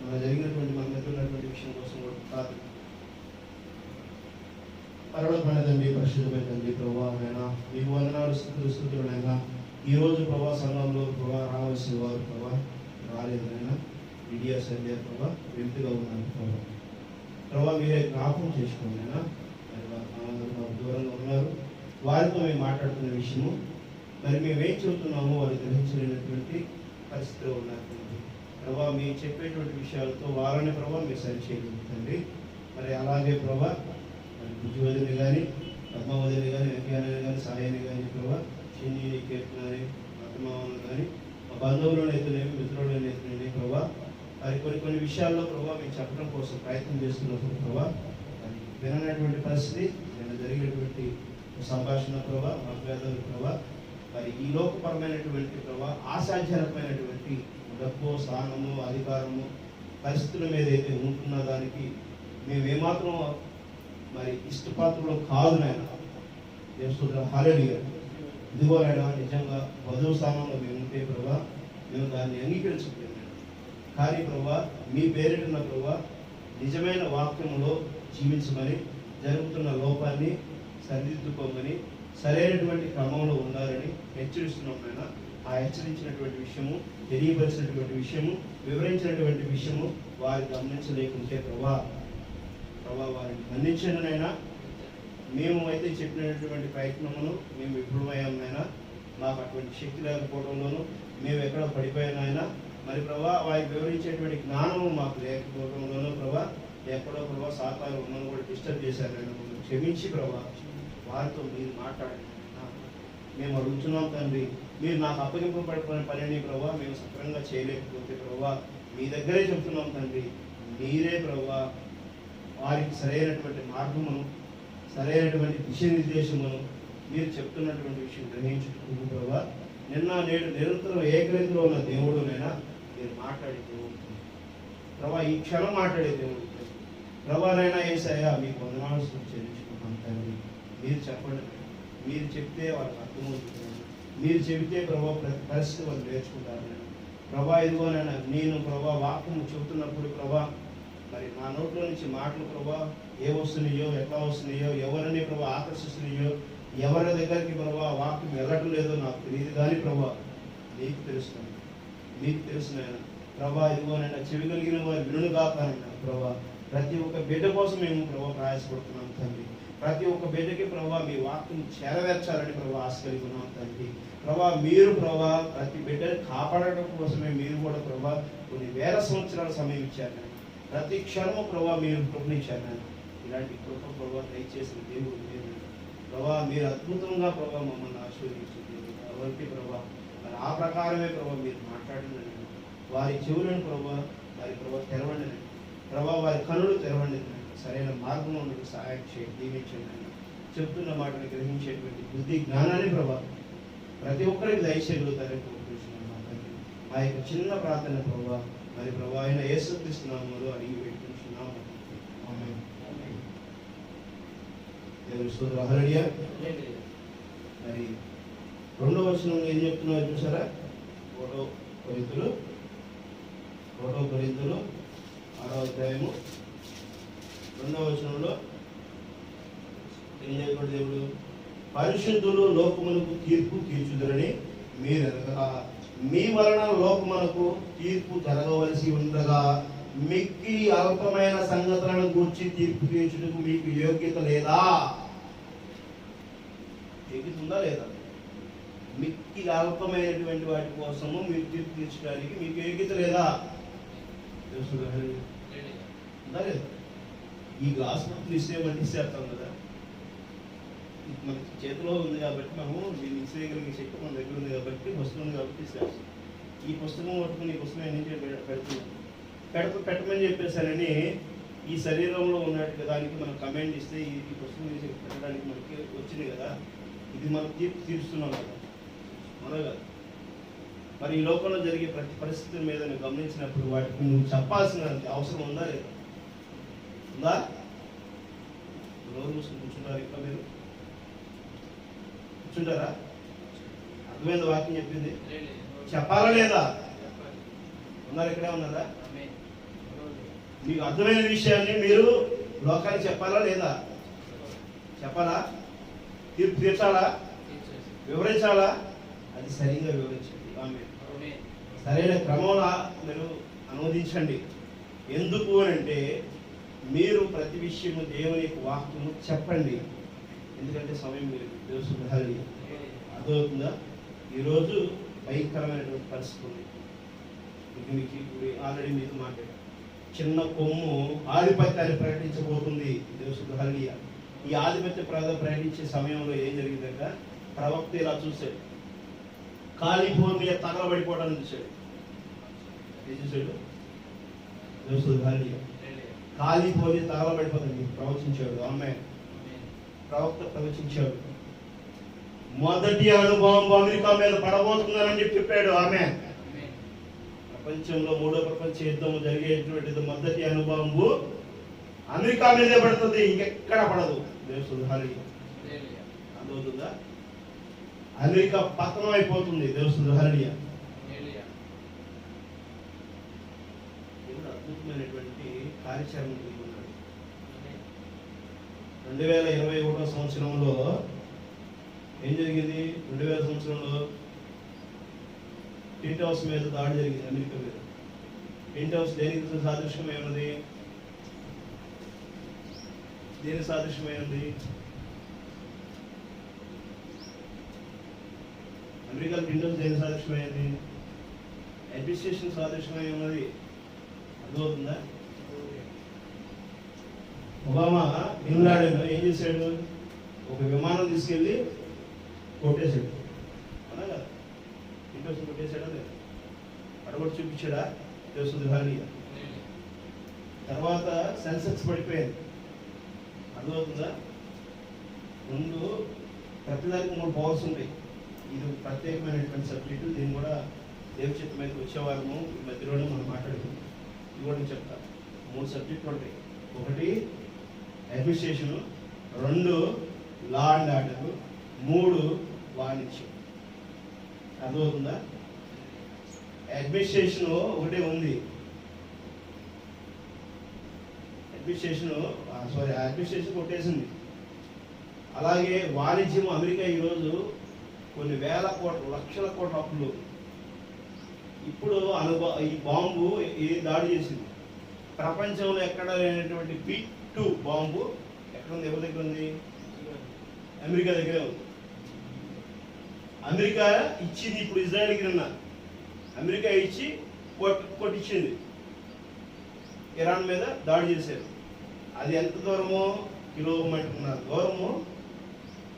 మన జరిగినటువంటి మన దగ్గర ఉన్నటువంటి విషయం కోసం కూడా ప్రార్థన. పరలోకమైన తండ్రి, పరిశుద్ధమైన తండ్రి, ప్రభువా నైనా మీకు వందనాలు, స్తుతులైనా ఈరోజు ప్రభా సంఘంలో ప్రభా రావాల్సిన వారు ప్రభా రాలేదైనా మీడియా సంధ్య ప్రభా వ్యక్తిగా ఉన్నారు ప్రభా. ప్రభా మీరే జ్ఞాపకం చేసుకోండి అయినా మాకు దూరంగా ఉన్నారు. వారితో మేము మాట్లాడుతున్న విషయము మరి మేమేం చెబుతున్నామో వారు గ్రహించలేనటువంటి పరిస్థితిలో ఉన్నారు ప్రభా. మేము చెప్పేటువంటి విషయాలతో వారిని ప్రభా మీరు సరిచేయగలుగుతండి. మరి అలాగే ప్రభా మరి బుజ్జివదిని కానీ, పద్మావదిని కానీ, వెంకయ్యని కానీ, సాయిని కానీ ప్రభా, చిన్ని కీర్తనని, పద్మావని కానీ, మా బంధువులను ఎత్తునేవి, మిత్రులను ఎత్తునేవి ప్రభా. మరి కొన్ని విషయాల్లో ప్రభా మేము చెప్పడం కోసం ప్రయత్నం చేస్తున్నప్పుడు ప్రభా మరి విననటువంటి పరిస్థితి, నేను జరిగినటువంటి సంభాషణ ప్రభా, వాగ్వేదాలు ప్రభా, మరి ఈ లోకపరమైనటువంటి ప్రభా ఆశాజనకమైనటువంటి డబ్బు, స్థానము, అధికారము, పరిస్థితుల మీద అయితే ఉంటున్న దానికి మేమేమాత్రం మరి ఇష్టపాత్రలో కాదు నాయన. దేవుని హల్లెలూయా. ఇదిగో నాయన నిజంగా వధువు స్థానంలో మేము ఉంటే ప్రభా మేము దాన్ని అంగీకరించలేదు. కానీ ప్రభా మీ పేరిట ప్రభా నిజమైన వాక్యములో జీవించమని, జరుగుతున్న లోపాన్ని సరిదిద్దుకోమని, సరైనటువంటి క్రమంలో ఉండాలని హెచ్చరిస్తున్నాం నాయన. ఆ హెచ్చరించినటువంటి విషయము, తెలియపరిచినటువంటి విషయము, వివరించినటువంటి విషయము వారు గమనించలేకుంటే ప్రభా వారిని ఖండించండినైనా. మేము అయితే చెప్పినటువంటి ప్రయత్నమును మేము విఫలమయ్యామైనా, మాకు అటువంటి శక్తి లేకపోవడంలోనూ మేము ఎక్కడ పడిపోయానైనా, మరి ప్రభా వారికి వివరించేటువంటి జ్ఞానము మాకు లేకపోవడంలోనూ ప్రభా ఎక్కడో ప్రభా సాతాను ఉన్నది కూడా డిస్టర్బ్ చేశారైనా మమ్మల్ని క్షమించి ప్రభా వారితో మీరు మాట్లాడండి. మేము అడుగుతున్నాం తండ్రి, మీరు నాకు అప్పగింపబడిపోయిన పనిని ప్రభా మేము సక్రంగా చేయలేకపోతే ప్రభా మీ దగ్గరే చెప్తున్నాం తండ్రి, మీరే ప్రభా వారికి సరైనటువంటి మార్గమును, సరైనటువంటి దిశానిర్దేశమును మీరు చెప్తున్నటువంటి విషయం గ్రహించుకుంటూ ప్రభా నిన్న నేడు నిరంతరం ఏకరీతిలో ఉన్న దేవుడునైనా మీరు మాట్లాడే దేవుడు ప్రభా, ఈ క్షణం మాట్లాడే దేవుడు ప్రభానైనా యేసయ్యా మీకు వందనాలు చెల్లించుకుంటాం తండ్రి. మీరు చెప్పండి, మీరు చెప్తే వాళ్ళకి అర్థమవుతుంది, మీరు చెబితే ప్రభా ప్రతి పరిస్థితి వాళ్ళు నేర్చుకుంటారు ప్రభా. ఇదిగోనైనా నేను ప్రభా వాక్యం చెబుతున్నప్పుడు ప్రభా మరి నా నోట్లో నుంచి మాటలు ప్రభా ఏ వస్తున్నాయో, ఎట్లా వస్తున్నాయో, ఎవరిని ప్రభా ఆకర్షిస్తున్నాయో, ఎవరి దగ్గరికి ప్రభా వాక్యం వెళ్ళటం లేదో నాకు తెలియదు. కానీ ప్రభా నీకు తెలుస్తుంది, మీకు తెలుసునైనా ప్రభా. ఇదిగోనైనా చెవి కలిగిన వారు వినుగా కానీ ప్రభా ప్రతి ఒక్క బిడ్డ కోసం మేము ప్రభా ప్రయాసపడుతున్నాం తండ్రి. ప్రతి ఒక్క బిడ్డకి ప్రభా మీ వాక్యం చేరవేర్చాలని ప్రభా ఆశ కలిగి ఉన్నాం తండ్రి. ప్రభా మీరు ప్రభా ప్రతి బిడ్డని కాపాడటం కోసమే మీరు కూడా ప్రభా కొన్ని వేల సంవత్సరాల సమయం ఇచ్చారు. ప్రతి క్షణము ప్రభా మీరు కృపనిచ్చారు. ఇలాంటి కృప ప్రభా దయచేసిన దేవుడు మీరు ప్రభా, మీరు అద్భుతంగా ప్రభా మమ్మల్ని ఆశీర్వదించింది కాబట్టి ప్రభా మరి ఆ ప్రకారమే ప్రభా మీరు మాట్లాడిన వారి చెవులను ప్రభా వారి ప్రభా తెరవండి ప్రభా, వారి కనులు తెరవండి, సరైన మార్గంలో మీకు సహాయం చేయండి, దీవించండి. చెప్తున్న మాటను గ్రహించేటువంటి బుద్ధి జ్ఞానాన్ని ప్రభా ప్రతి ఒక్కరికి దయచేయగలుగుతారని కోరుకుంటున్నాను. మా యొక్క చిన్న ప్రార్థన ప్రభా మరి ప్రభా ఆయన యేసుక్రీస్తు నామములో అడిగి పెట్టుకుంటున్నాము. ఆమేన్. దేవుని స్తోత్రం. హల్లెలూయా. మరి 2వ వచనంలో ఏం చెప్తున్నారు చూసారా? 1 కొరింథీయులు 6వ అధ్యాయము 2వ వచనంలో ఏం చెప్పాడు దేవుడు? పరిశుద్ధులు లోకమునకు తీర్పు తీర్చుదురని మీరు ఎరగరా, మీ వలన లోకమునకు తీర్పు జరగవలసి ఉండగా మిక్కి అల్పమైన సంగతులను గూర్చి తీర్పు తీర్చుటకు మీకు యోగ్యత లేదా? యోగ్యత ఉందా లేదా? మిక్కి అల్పమైనటువంటి వాటి కోసము మీరు తీర్పు తీర్చడానికి మీకు యోగ్యత లేదా? తెలుసు ఉందా లేదా? ఈ గ్లాస్ మొత్తం ఇసేయమంటే ఇసేస్తాం కదా, మన చేతిలో ఉంది కాబట్టి మనము దీన్ని ఇసేయగలిగే శక్తి మన దగ్గర ఉంది కాబట్టి పుస్తకం ఉంది కాబట్టి ఇసేస్తాం. ఈ పుస్తకం పట్టుకుని ఈ పుస్తకం ఎన్ని పెడుతున్నాం పెట్టమని చెప్పేసానని ఈ శరీరంలో ఉన్నట్టు దానికి మనం కమెంట్ ఇస్తే ఈ పుస్తకం తీసి పెట్టడానికి మనకి వచ్చింది కదా, ఇది మనం తీరుస్తున్నాం కదా, మనం కదా. మరి ఈ లోకంలో జరిగే ప్రతి పరిస్థితి మీద నువ్వు గమనించినప్పుడు వాటికి నువ్వు చెప్పాల్సిన అవసరం ఉందా లేదా? ఉందా? నోరు మూసుకుని కూర్చుంటారు ఇక్కడ మీరు? కూర్చుంటారా? అర్థమైంది వాక్యం చెప్పింది? చెప్పాలా లేదా? ఉన్నారు? ఇక్కడే ఉన్నారా? మీకు అర్థమైన విషయాన్ని మీరు లోకానికి చెప్పాలా లేదా? చెప్పాలా? తీర్పు తీర్చాలా? వివరించాలా? అది సరిగ్గా వివరించండి. సరైన క్రమంలో మీరు అనువదించండి. ఎందుకు అంటే మీరు ప్రతి విషయము దేవుని యొక్క వాక్యము చెప్పండి. ఎందుకంటే సమయం మీరు తెలుసుకుంటారు. అర్థమవుతుందా? ఈరోజు భయంకరమైనటువంటి పరిస్థితి ఉంది. మీకు ఆల్రెడీ మీకు మాట్లాడారు. చిన్న కొమ్ము ఆధిపత్యాన్ని ప్రకటించబోతుంది. దేవసుహల్లియ ఈ ఆధిపత్య ప్రకటించే సమయంలో ఏం జరిగిందంట? ప్రవక్త ఇలా చూశాడు, కాలిఫోర్నియా తగలబడిపోవడానికి చూశాడు. ఏం చూశాడు? దేవసుహల్లియ కాలిఫోర్నియా తగలబడిపోతుంది ప్రవచించాడు. ఆమె ప్రవక్త ప్రవచించాడు. మొదటి అనుభవం అమెరికా మీద పడబోతుందని చెప్పాడు. ఆమె ప్రపంచంలో మూడో ప్రపంచ యుద్ధం జరిగేటువంటిది మొదటి అనుభవం అమెరికా మీదే పడుతుంది, ఇంకెక్కడ పడదు. దేవసుహల్లియ అర్థమవుతుందా? అమెరికా పతనం అయిపోతుంది. దేవసుహల్లియ అద్భుతమైనటువంటి కార్యాచరణ కలిగి ఉన్నాడు. 2021 సంవత్సరంలో ఏం జరిగింది? 2000 సంవత్సరంలో ట్విన్ హౌస్ మీద దాడి జరిగింది. అమెరికా మీద ట్విన్ హౌస్ దేనికి సాదృశ్యమైనది? దేనికి సాదృశ్యమైనది? అమెరికా ట్విన్ హౌస్ దేనికి సాదృశ్యమైనది? అడ్మినిస్ట్రేషన్ సాదృశ్యమై ఉన్నది. అర్థమవుతుందా? ఒబామా బిన్ లాడెన్ ఏం చేశాడు? ఒక విమానం తీసుకెళ్ళి కొట్టేశాడు. అవునా కదా? ఇంట్రెస్ట్ కొట్టేశాడా లేదా? అడగొట్టి చూపించాడా? దేవసుహల్లియ తర్వాత సెన్సెక్స్ పడిపోయింది. అర్థమవుతుందా? ముందు ప్రతిదానికి 3 పవర్స్ ఉంటాయి. ఇది ప్రత్యేకమైనటువంటి సబ్జెక్టు. దీన్ని కూడా దేవచిత్త మీదకి వచ్చేవారము ఈ మధ్యలోనే మనం మాట్లాడుకుంటాం. ఇది కూడా నేను చెప్తాను. 3 సబ్జెక్టులు ఉంటాయి. 1 అడ్మినిస్ట్రేషను, 2 లా అండ్ ఆర్డర్, 3 వాణిజ్యం. అర్థమవుతుందా? అడ్మినిస్ట్రేషన్ ఒకటే ఉంది. అడ్మినిస్ట్రేషన్ కొట్టేసింది. అలాగే వాణిజ్యం అమెరికా ఈరోజు కొన్ని వేల కోట్ల లక్షల కోట్ల అప్పులు. ఇప్పుడు ఈ బాంబు దాడి చేసింది. ప్రపంచంలో ఎక్కడ లేనటువంటి B2 బాంబు ఎక్కడ ఉంది? ఎవరి దగ్గర ఉంది? అమెరికా దగ్గరే ఉంది. అమెరికా ఇచ్చింది. ఇప్పుడు ఇజ్రాయెల్కి నిన్న అమెరికా ఇచ్చి కొట్టించింది. ఇరాన్ మీద దాడి చేశారు. అది ఎంత దూరమో కిలోమీటర్న్నర దూరము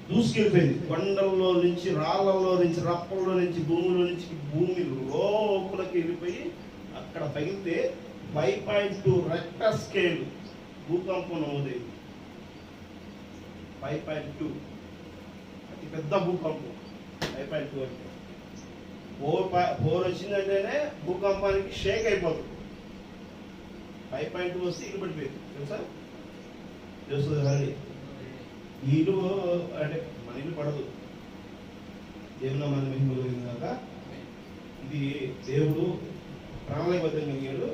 దూసుకెళ్ళిపోయింది. కొండల్లో నుంచి, రాళ్లలో నుంచి, రప్పల్లో నుంచి, భూమిలో నుంచి భూమి లోపలికి వెళ్ళిపోయి అక్కడ పగిలితే 5.2 రెక్టర్ స్కేల్ భూకంపం నమోదైంది. 5.2 అతి పెద్ద భూకంపం. 5.2 అంటే 4 వచ్చిందంటేనే భూకంపానికి షేక్ అయిపోతుంది. 5.2 వస్తే ఇల్లు పడిపోయింది. తెలుసా? తెలుస్తుంది. ఇల్లు అంటే మన ఇల్లు పడదు. దేవుని మన మహిమలిగింది కాక ఇది దేవుడు ప్రణాళికబద్ధంగా కలిగాడు.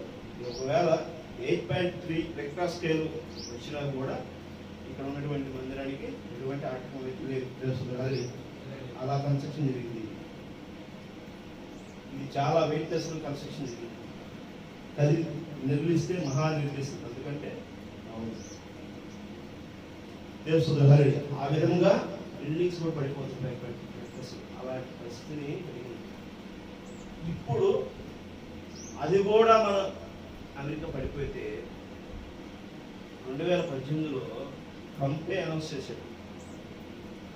ఒకవేళ 8.3 రెక్టర్ స్కేల్ వచ్చినా కూడా ఇక్కడ ఉన్నటువంటి మందిరానికి ఎటువంటి ఆటంకం లేదు. తెలుస్తుంది. అలా కన్స్ట్రక్షన్ జరిగింది. ఇది చాలా వెయిట్లెస్ కన్స్ట్రక్షన్ జరిగింది. నిర్మిస్తే మహా నిర్మిస్తుంది. ఎందుకంటే తెలుస్తుంది. ఆ విధంగా బిల్డింగ్స్ కూడా పడిపోతున్నాయి. అలాంటి పరిస్థితిని కలిగింది. ఇప్పుడు అది కూడా మన అమెరికా పడిపోతే 2018లో ట్రంపే అనౌన్స్ చేశాడు.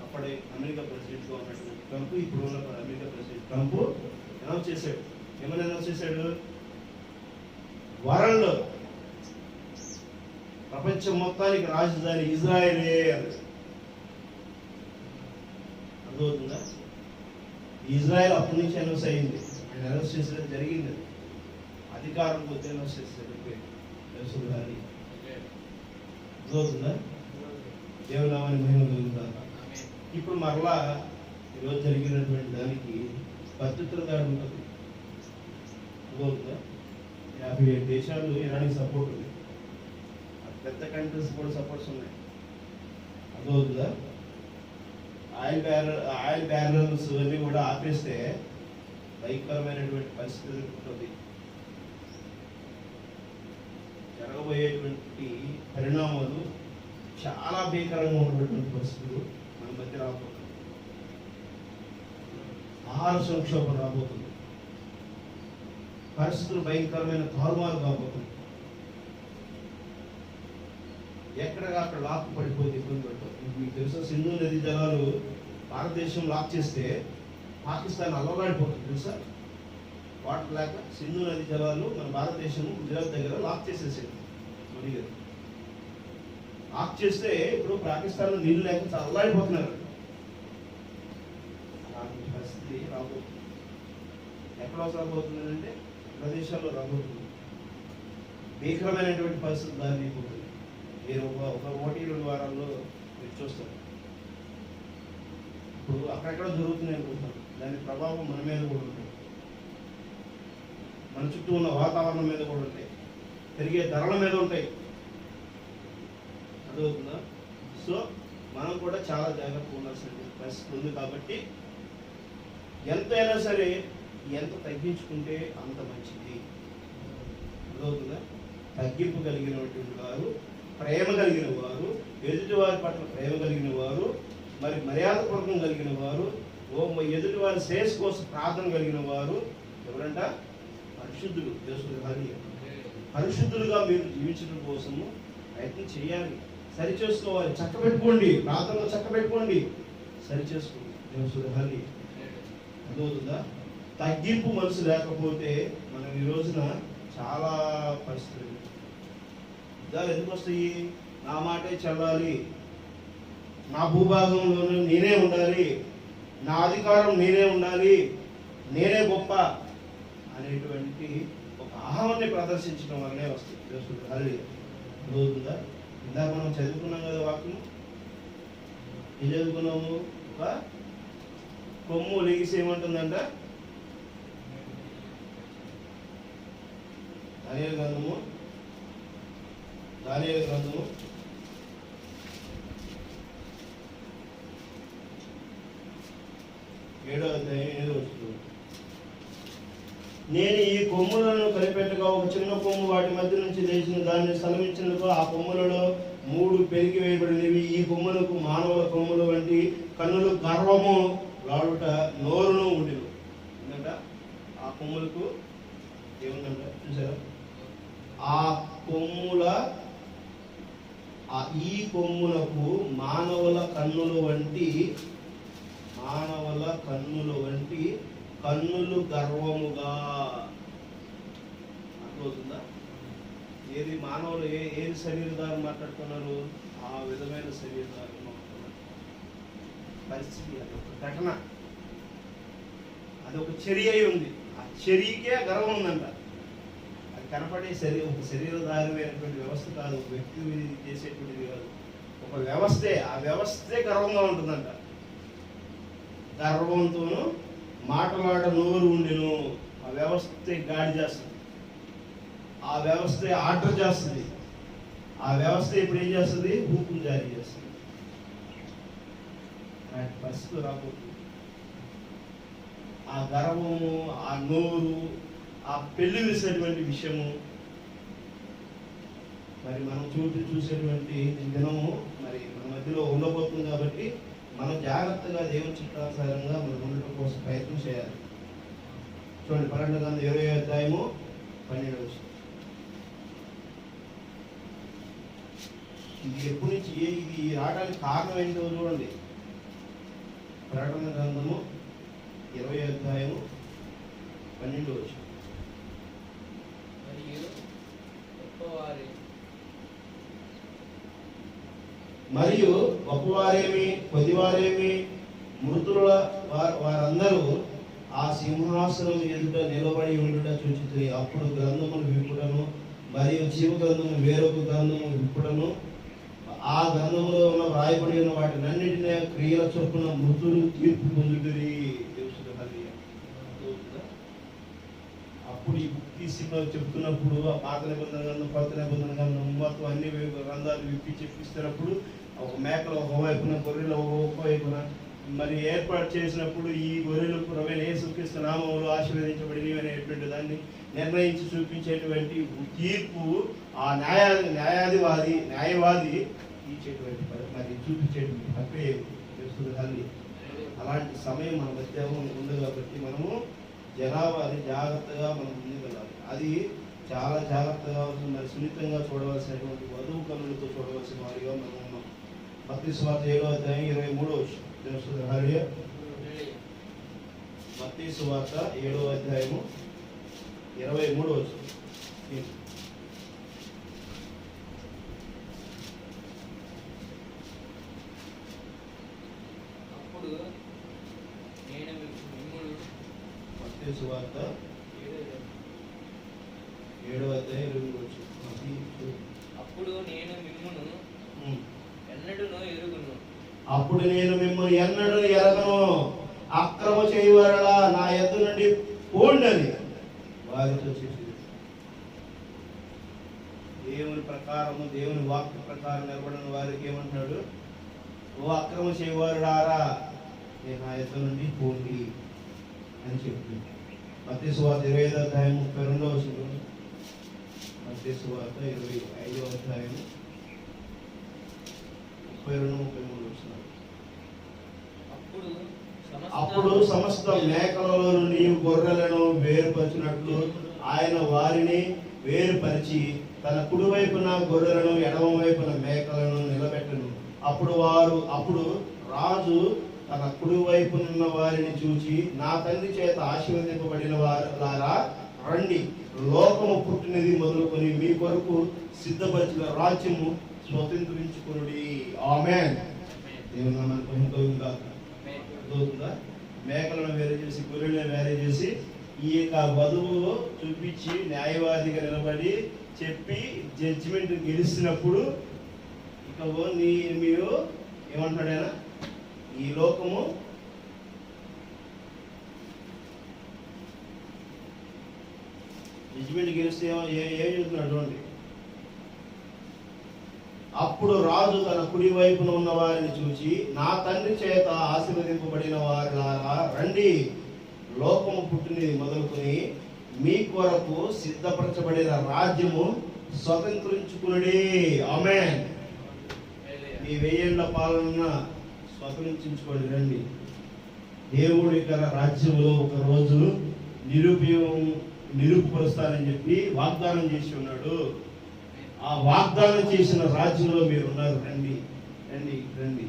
అప్పుడే అమెరికా ప్రెసిడెంట్గా ఉన్నటువంటి ట్రంప్, ఇప్పుడు ఉన్న అమెరికా ప్రెసిడెంట్ ట్రంప్ అనౌన్స్ చేశాడు. ఏమని అనౌన్స్ చేశాడు? వరల్డ్, ప్రపంచం మొత్తానికి రాజధాని ఇజ్రాయెలే అన్నాడు. అర్థమవుతుందా? ఇజ్రాయెల్ అప్పటి నుంచి అనౌన్స్ అయింది. ఆయన అనౌన్స్ చేసేది జరిగింది. అధికారం కొద్ది అనౌన్స్ చేసేది తెలుసుకుందాన్ని. అర్థమవుతుందా? దేవుని నామానికి మహిమ కలుగుతుందా? ఇప్పుడు మరలా ఈరోజు జరిగినటువంటి దానికి పద్ధతుల దాడి ఉంటుంది. అర్థమవుతుందా? 57 దేశాలు ఇరానికి సపోర్ట్ ఉంది. పెద్ద కంట్రీస్ కూడా సపోర్ట్స్ ఉన్నాయి. అర్థమవుతుందా? ఆయిల్ బ్యారల్స్ అన్నీ కూడా ఆపేస్తే భయంకరమైనటువంటి పరిస్థితి ఉంటుంది. జరగబోయేటువంటి పరిణామాలు చాలా భీకరంగా ఉన్నటువంటి పరిస్థితులు మన మధ్య రాబోతుంది. ఆహార సంక్షోభం రాబోతుంది. పరిస్థితులు భయంకరమైన తారుమారు కాబోతుంది. ఎక్కడగా అక్కడ లాక్ పడిపోతే ఇబ్బంది పడుతుంది. మీకు తెలుసా, సింధు నది జలాలు భారతదేశం లాక్ చేస్తే పాకిస్తాన్ అల్లలాడిపోతుంది. తెలుసా? వాటర్ లేక సింధు నది జలాలు మన భారతదేశం గుజరాత్ దగ్గర లాక్ చేసేసింది. మోడీ లాక్ చేస్తే ఇప్పుడు పాకిస్తాన్లో నీళ్ళు లేక చాలా అల్లాడిపోతున్నారు. అలాంటి పరిస్థితి రాబోతుంది. ఎక్కడ రాబోతుంది అంటే ప్రదేశాల్లో రాబోతుంది. భీకరమైనటువంటి పరిస్థితి దారి అయిపోతుంది. మీరు ఒక 1-2 వారాల్లో మీరు చూస్తారు. ఇప్పుడు అక్కడెక్కడ జరుగుతుంది అనుకుంటున్నాను. దాని ప్రభావం మన మీద కూడా ఉంటుంది. మన చుట్టూ ఉన్న వాతావరణం మీద కూడా ఉంటాయి. పెరిగే ధరల మీద ఉంటాయి. అర్థమవుతుందా? సో మనం కూడా చాలా జాగ్రత్తగా ఉండాల్సిన పరిస్థితి ఉంది. కాబట్టి ఎంతైనా సరే ఎంత తగ్గించుకుంటే అంత మంచిది. అర్థమవుతుందా? తగ్గింపు కలిగినటువంటి వారు, ప్రేమ కలిగిన వారు, ఎదుటివారి పట్ల ప్రేమ కలిగిన వారు, మరి మర్యాదపూర్వకం కలిగిన వారు, ఎదుటివారి శ్రేయస్ కోసం ప్రార్థన కలిగిన వారు ఎవరంట? పరిశుద్ధులు. పరిశుద్ధులుగా మీరు జీవించడం కోసము ప్రయత్నం చేయాలి. సరి చేసుకోవాలి. చక్కబెట్టుకోండి. ప్రార్థనలో చక్కబెట్టుకోండి. సరి చేసుకోండి. దేవుని అర్థమవుతుందా? తగ్గింపు మనసు లేకపోతే మనం ఈ రోజున చాలా పరిస్థితులు యుద్ధాలు ఎందుకు వస్తాయి? నా మాటే చెల్లాలి, నా భూభాగంలోనే నేనే ఉండాలి, నా అధికారం నేనే ఉండాలి, నేనే గొప్ప అనేటువంటి ఒక అహమాన్ని ప్రదర్శించడం వల్లనే వస్తుంది. అర్థమవుతుందా? ఇందాక మనం చదువుకున్నాం కదా వాక్యం. ఏం చదువుకున్నాము? ఒక కొమ్ము లెగిసి ఏమంటుందంట? దానియేలు గ్రంథము 7వ అధ్యాయం 7వ వచనం. నేను ఈ కొమ్ములను కలిపెట్టగా ఒక చిన్న కొమ్ము వాటి మధ్య నుంచి లేచిన దాన్ని స్థలమిచ్చినందుకు ఆ కొమ్ములలో 3 పెరిగి వేయబడినవి. ఈ కొమ్ములకు మానవుల కొమ్ముల వంటి కన్నులు, గర్వము, గాడుట, నోరును ఉండేవి. ఎందుకంట ఆ కొమ్ములకు ఏముందంట? చూసారా? ఈ కొమ్ములకు మానవుల కన్నుల వంటి కన్నులు గర్వముగా. అర్థమవుతుందా? ఏది మానవులు ఏది శరీరధారం మాట్లాడుతున్నారు? ఆ విధమైన శరీరధారం మాట్లాడుతున్నారు. పరిస్థితి అదొక ఘటన, అదొక చర్య అయి ఉంది. ఆ చర్యకే గర్వం ఉందంట. అది కనపడే ఒక శరీరధారమైనటువంటి వ్యవస్థ కాదు, ఒక వ్యక్తి చేసేటువంటిది కాదు, ఒక వ్యవస్థే. ఆ వ్యవస్థే గర్వంగా ఉంటుందంట. గర్వంతోనూ మాటలాడ నోరు ఉండెను. ఆ వ్యవస్థే గాడి చేస్తుంది. ఆ వ్యవస్థే ఆర్డర్ చేస్తుంది. ఆ వ్యవస్థ ఇప్పుడు ఏం చేస్తుంది? హుకుం జారీ చేస్తుంది. అలాంటి పరిస్థితులు రాబోతుంది. ఆ గర్వము, ఆ నోరు, ఆ పెళ్లి వేసేటువంటి విషయము మరి మనం చూసేటువంటి దినము మరి మన మధ్యలో ఉండబోతుంది. కాబట్టి మనం జాగ్రత్తగా దేవుని చిత్తానుసారంగా మనం ఉండటం కోసం ప్రయత్నం చేయాలి. చూడండి, 12వ గ్రంథం 20వ అధ్యాయము 12వ వచనం. ఇది ఎప్పటి నుంచి ఇది రావడానికి కారణం ఏంటో చూడండి. ప్రకటన గ్రంథము 20 అధ్యాయము 12 వచనం. మరియు గొప్పవారేమి కొద్దివారేమి మృతుల వారందరూ ఆ సింహాసనం ఎదుట నిలబడి ఉండుట చూచితిరి. అప్పుడు గ్రంథమును విప్పుడను మరియు జీవ గ్రంథము వేరొక గ్రంథము విప్పుడను ఆ గ్రంథములో ఉన్న వ్రాయబడి ఉన్న వాటినన్నిటినీ క్రియల చొప్పున మృతులు తీర్పు పొందుదురి. అప్పుడు ఈ తీసిన చెప్తున్నప్పుడు ఆ పాత నిబంధన గ్రంథం కొత్త నిబంధన గ్రంథం మొత్తం అన్ని గ్రంథాలు విప్పి చెప్పిస్తున్నప్పుడు ఒక మేకలు ఒకవైపున గొర్రెలు ఒకవైపున మరి ఏర్పాటు చేసినప్పుడు ఈ గొర్రెలు ప్రవీణ యేసుక్రీస్తు నామములో ఆశీర్వదించబడినవి అనేటువంటి దాన్ని నిర్ణయించి చూపించేటువంటి తీర్పు ఆ న్యాయవాది ఇచ్చేటువంటి మరి చూపించేటువంటి ప్రక్రియ చేస్తుంది తల్లి. అలాంటి సమయం మన మధ్య ఉంది కాబట్టి మనము జనాభాని జాగ్రత్తగా మనం ముందుకెళ్ళాలి. అది చాలా జాగ్రత్తగా మరి సున్నితంగా చూడవలసినటువంటి వధువు కనులతో చూడవలసిన వారిగా మనం ఉన్నాం. మత్తయి సువార్త 7వ అధ్యాయం 23వ వచనం తెలుస్తుంది. హల్లెలూయా. మత్తయి సువార్త 7వ అధ్యాయము 23వ వచనం. మత్తయి సువార్త 7వ అధ్యాయం 23వ వచనం. అప్పుడు నేను మిమ్మును ఎన్నడూ ఎరగను, అక్రమ చేయవరలా నా యొద్ద నుండి పోండని వారితో చేసింది. దేవుని ప్రకారము దేవుని వాక్య ప్రకారం నిలబడిన వారికి ఏమంటాడు? ఓ అక్రమ చేయవారులారా నా యొద్ద నుండి పోండి అని చెప్తుంది. మత్తయి సువార్త 25వ అధ్యాయం 32వ వచనం. మత్తయి సువార్త 25వ అధ్యాయం 32-33 వచనాలు. అప్పుడు సమస్త మేకలలో నుండి గొర్రెలను వేరుపరిచినట్లు ఆయన వారిని వేరుపరిచి తన కుడి వైపున గొర్రెలను ఎడమ వైపున మేకలను నిలబెట్టను. అప్పుడు రాజు తన కుడి వైపునున్న వారిని చూచి, నా తండ్రి చేత ఆశీర్వదింపబడిన వారులారా రండి, లోకము పుట్టినది మొదలుకొని మీ కొరకు సిద్ధపరిచిన రాజ్యము స్వతంత్రించుకునుడి. ఆమేన్. దేవుని నామానికి మహిమ కలుగుగాక. మేకలను వేరే చేసి గొర్రెలను వేరే చేసి ఈ యొక్క వధువు చూపించి న్యాయవాదిగా నిలబడి చెప్పి జడ్జిమెంట్ గెలిచినప్పుడు ఇక మీరు ఏమంటాడైనా ఈ లోకము జడ్జిమెంట్ గెలిస్తే ఏం చెబుతున్నాడు చూడండి. అప్పుడు రాజు తన కుడి వైపున ఉన్న వారిని చూచి, నా తండ్రి చేత ఆశీర్వదింపబడిన వారులారా రండి, లోకము పుట్టినది మొదలుకొని మీ కొరకు సిద్ధపరచబడిన రాజ్యము స్వతంత్రించుకునుడి. ఆమేన్. మీ 1000 ఏళ్ల పాలన స్వతంత్రించుకోండి రండి. దేవుడి రాజ్యంలో ఒక రోజు నిరూపరుస్తానని చెప్పి వాగ్దానం చేసి ఉన్నాడు. ఆ వాగ్దానం చేసిన రాజ్యంలో మీరు ఉన్నారు. రండి రండి రండి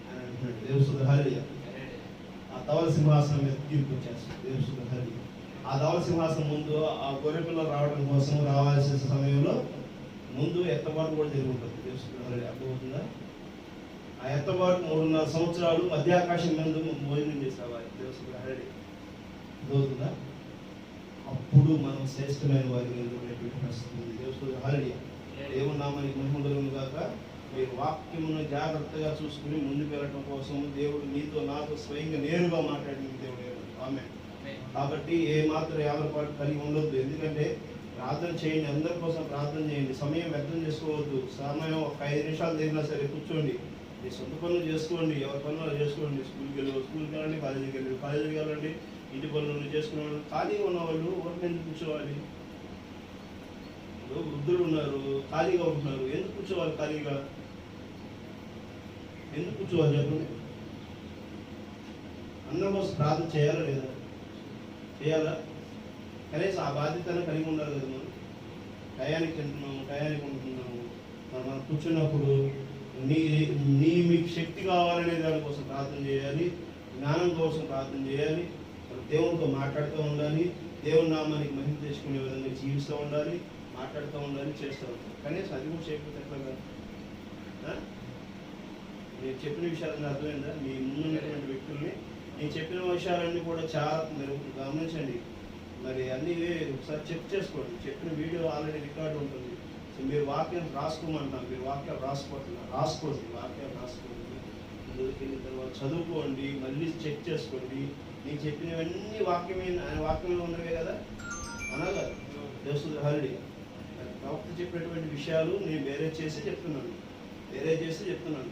అని అంటున్నాడు. దేవుని హల్లెలూయా. ఆ ధవల సింహాసనం మీద తీర్పు వచ్చేస్తుంది. దేవుని హల్లెలూయా. ఆ ధవల సింహాసనం ముందు ఆ గొర్రె పిల్లలు రావడం కోసం రావాల్సిన సమయంలో ముందు ఎత్తబాటు కూడా జరుగుతుంది. దేవుని హల్లెలూయా. అర్థమవుతుందా? ఆ ఎత్తబాటు 3.5 సంవత్సరాలు మధ్యాకాశం ముందు భోజనం చేసేవారు. దేవుని హల్లెలూయా. అర్థమవుతుందా? అప్పుడు మనం శ్రేష్టమైన వారిని నిలబడేటువంటి పరిస్థితి ఉంది. దేవుని హల్లెలూయా. దేవుని నామానికి మహిమ కలుగును గాక. మీరు వాక్యమును జాగ్రత్తగా చూసుకుని ముందుకు వెళ్ళటం కోసం దేవుడు నీతో నాతో స్వయంగా నేరుగా మాట్లాడిన దేవుడు. ఆమేన్. కాబట్టి ఏ మాత్రం యామరపాటు కలిగి ఉండొద్దు. ఎందుకంటే ప్రార్థన చేయండి, అందరి కోసం ప్రార్థన చేయండి. సమయం వ్యర్థం చేసుకోవద్దు. సమయం ఒక 5 నిమిషాలు తిరిగినా సరే కూర్చోండి. మీ సొంత పనులు చేసుకోండి, ఎవరి పనులు చేసుకోండి. స్కూల్కి వెళ్ళండి, కాలేజీకి వెళ్ళండి, ఇంటి పనులు చేసుకునే ఖాళీగా ఉన్నవాళ్ళు ఊరికి ఎందుకు కూర్చోవాలి? వృద్ధులు ఉన్నారు, ఖాళీగా ఉంటున్నారు. ఎందుకు కూర్చోవాలి? ఖాళీగా ఎందుకు కూర్చోవాలి చెప్పండి? అందరి కోసం ప్రార్థన చేయాలా లేదా? చేయాలా? కనీసం ఆ బాధ్యతను కలిగి ఉండాలి కదా. మనం టయానికి తింటున్నాము, టయానికి ఉంటున్నాము, మనం కూర్చున్నప్పుడు నీ మీకు శక్తి కావాలనే దానికోసం ప్రార్థన చేయాలి, జ్ఞానం కోసం ప్రార్థన చేయాలి, దేవునితో మాట్లాడుతూ ఉండాలి, దేవుని నామానికి మహిమ తెచ్చుకునే విధంగా జీవిస్తూ ఉండాలి, మాట్లాడుతూ ఉండాలి, చేస్తూ ఉండాలి. కనీసం అది కూడా చేయకపోతే ఎట్లాగా? నేను చెప్పిన విషయాలన్నీ అర్థమైందా? మీ ముందున్నటువంటి వ్యక్తుల్ని నేను చెప్పిన విషయాలన్నీ కూడా చాలా మీరు గమనించండి. మరి అన్నీ ఒకసారి చెక్ చేసుకోండి. చెప్పిన వీడియో ఆల్రెడీ రికార్డు ఉంటుంది. సో మీరు వాక్యం రాసుకోమంటాను, మీరు వాక్యాలు రాసుకోండి, వాక్యాలు రాసుకోండి. ముందుకు వెళ్ళిన తర్వాత చదువుకోండి, మళ్ళీ చెక్ చేసుకోండి. నేను చెప్పినవన్నీ వాక్యమే ఉన్నవే కదా, అనగా దేవస్తుల హాలిడే. ప్రవక్త చెప్పినటువంటి విషయాలు నేను వేరే చేసి చెప్తున్నాను.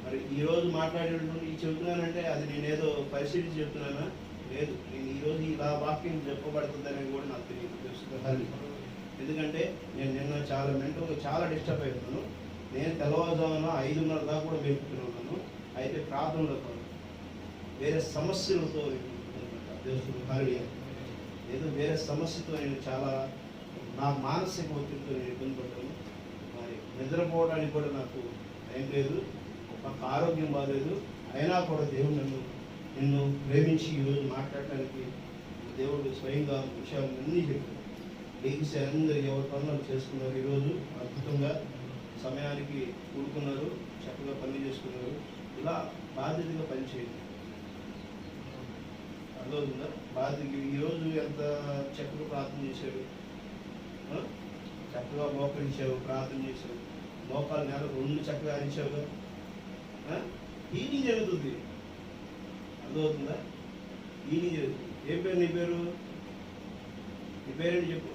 మరి ఈరోజు మాట్లాడేటువంటి చెబుతున్నానంటే అది నేనేదో పరిశీలించి చెప్తున్నానా? లేదు. నేను ఈరోజు ఇలా వాక్యం చెప్పబడుతుందని కూడా నాకు తెలియదు, దేవస్తుల హాలిడే. ఎందుకంటే నేను నిన్న చాలా మెంటల్గా చాలా డిస్టర్బ్ అవుతున్నాను. నేను తెల్లవారుజామున 5:30 దాకా కూడా మేపుతూనే ఉన్నాను. అయితే ప్రార్థనలో వేరే సమస్యలతో దేవస్తుల హాలిడే ఏదో వేరే సమస్యతో నేను చాలా నా మానసిక ఒత్తిడితో నేను ఇబ్బంది పడ్డాను. మరి నిద్రపోవడానికి కూడా నాకు ఏం లేదు, నాకు ఆరోగ్యం బాగాలేదు. అయినా కూడా దేవుడు నిన్ను ప్రేమించి ఈరోజు మాట్లాడటానికి దేవుడు స్వయంగా విషయాలు అన్నీ చెప్పారు. లేచి అందరూ ఎవరి పనులు చేసుకున్నారు. ఈరోజు అద్భుతంగా సమయానికి కూడుకున్నారు, చక్కగా పని చేసుకున్నారు. ఇలా బాధ్యతగా పనిచేయండి. అర్థమవుతుందా? బాధ్యతకి ఈరోజు ఎంత చక్కగా ప్రార్థన చేశారు, చక్కగా మోకరించావు, ప్రార్థన చేశావు, మోకాలు నెలకు 2 చక్కగా అరిచావుగా. హీలింగ్ జరుగుతుంది. అర్థమవుతుందా? హీలింగ్ జరుగుతుంది. ఏం పేరు నీ పేరు? నీ పేరేంటి చెప్పు.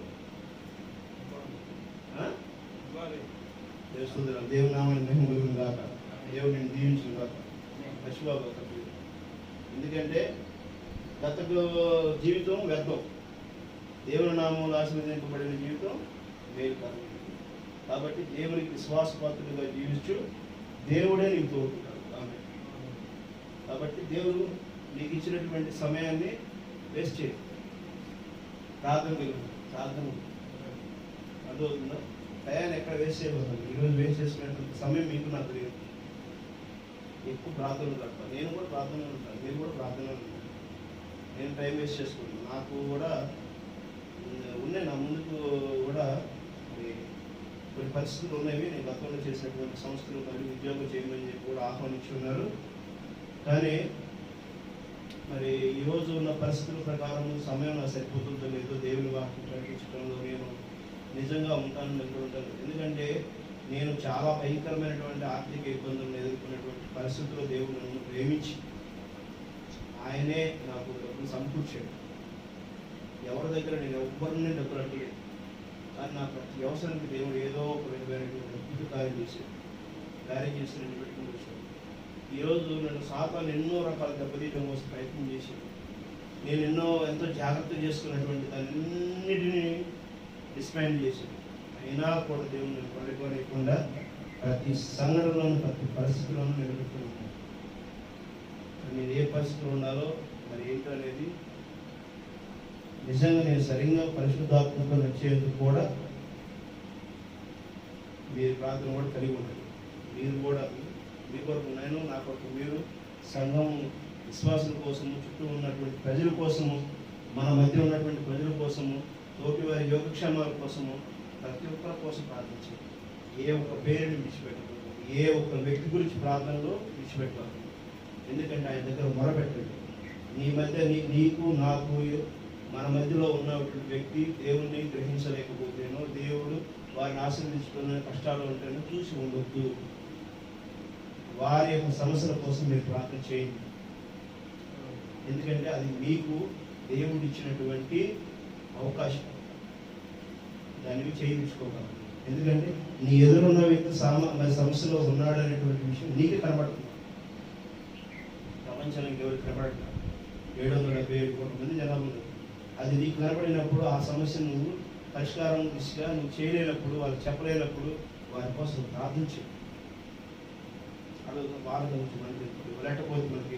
తెలుస్తుంది. దేవుని నామాన్ని మహిమ కాక, దేవుడు నేను దీవించిన కాక, పశుబాబు ఒక పేరు. ఎందుకంటే గత జీవితం వ్యర్థం, దేవుని నామంలో ఆశీర్వదింపబడిన జీవితం మేలుకరం. కాబట్టి దేవునికి విశ్వాసపాత్రుడిగా జీవించు, దేవుడే నీకు తోడుకుంటాడు. కాబట్టి దేవుడు నీకు ఇచ్చినటువంటి సమయాన్ని వేస్ట్ చేయి. ప్రార్థన అర్థమవుతుందా? టయాన్ని ఎక్కడ వేస్ట్ చేయబోతుంది. ఈరోజు వేస్ట్ చేసుకునేటువంటి సమయం మీకు నాకు లేదు. ఎక్కువ ప్రార్థనలు కడతాను. నేను కూడా ప్రార్థనలు ఉంటాను, మీరు కూడా ప్రార్థనలు ఉంటాను. నేను టైం వేస్ట్ చేసుకుంటాను. నాకు కూడా ఉన్నాయి, నా ముందుకు కూడా కొన్ని పరిస్థితులు ఉన్నవి. నేను గతంలో చేసినటువంటి సంస్థలు మరియు ఉద్యోగం చేయమని చెప్పి కూడా ఆహ్వానించి ఉన్నారు. కానీ మరి ఈరోజు ఉన్న పరిస్థితుల ప్రకారం సమయం నాకు సరిపోతుందో లేదో దేవుని వాక్యం ప్రకటించడంలో నేను నిజంగా ఉంటాను, ఎక్కడ ఉంటాను. ఎందుకంటే నేను చాలా భయంకరమైనటువంటి ఆర్థిక ఇబ్బందులను ఎదుర్కొన్నటువంటి పరిస్థితుల్లో దేవుడు నన్ను ప్రేమించి ఆయనే నాకు డబ్బులు సమకూర్చాడు. ఎవరి దగ్గర నేను ఎవ్వరిని డబ్బులు అడిగాను, కానీ నా ప్రతి అవసరానికి దేవుడు ఏదో ఒక విధమైనటువంటి అద్భుత కార్యం చేసి నన్ను పెట్టుకుని వచ్చాడు. ఈరోజు నన్ను సాతాను ఎన్నో రకాల దెబ్బతీయడం కోసం ప్రయత్నం చేశాడు. నేను ఎంతో జాగ్రత్త చేసుకున్నటువంటి దాన్నింటినీ డిస్మైండ్ చేశాను. అయినా కూడా దేవుడు నేను పడుకోలేకుండా ప్రతి సంఘటనలోనూ ప్రతి పరిస్థితుల్లోనూ నిలబెట్టుకున్నాను. నేను ఏ పరిస్థితులు ఉండాలో మరి ఏంటో అనేది నిజంగా నేను సరిగ్గా పరిశుద్ధాత్మతో నచ్చేందుకు కూడా మీరు ప్రార్థన కూడా కలిగి ఉండాలి. మీరు కూడా మీ కొరకు నేను, నా కొరకు మీరు, సంఘం విశ్వాసుల కోసము, చుట్టూ ఉన్నటువంటి ప్రజల కోసము, మన మధ్య ఉన్నటువంటి ప్రజల కోసము, తోటి వారి యోగక్షేమాల కోసము, ప్రతి ఒక్కరి కోసం ప్రార్థించాలి. ఏ ఒక్క పేరుని విడిచిపెట్టకూడదు, ఏ ఒక్క వ్యక్తి గురించి ప్రార్థనలో విడిచిపెట్టాలి. ఎందుకంటే ఆయన దగ్గర మొరపెట్టండి. నీ మధ్య నీకు నాకు మన మధ్యలో ఉన్నటువంటి వ్యక్తి దేవుణ్ణి గ్రహించలేకపోతేనో, దేవుడు వారిని ఆశీర్వదించుకున్న కష్టాలు ఉంటేనో చూసి ఉండొద్దు. వారి యొక్క సమస్యల కోసం మీరు ప్రార్థన చేయండి. ఎందుకంటే అది మీకు దేవుడు ఇచ్చినటువంటి అవకాశం. దానికి చేయించుకోగలరు. ఎందుకంటే నీ ఎదురున్న వ్యక్తి సమస్యలో ఉన్నాడు అనేటువంటి విషయం నీకే కనబడుతుంది. ప్రపంచానికి ఎవరికి కనబడట్లేదు. 777 కోట్ల మంది జనాభా ఉంది. అది నీకు కనబడినప్పుడు ఆ సమస్య నువ్వు పరిష్కారం దిశగా నువ్వు చేయలేనప్పుడు, వాళ్ళు చెప్పలేనప్పుడు వారి కోసం ప్రార్థించు. అడుగు వాళ్ళ గురించి మనకి లేకపోతే మనకి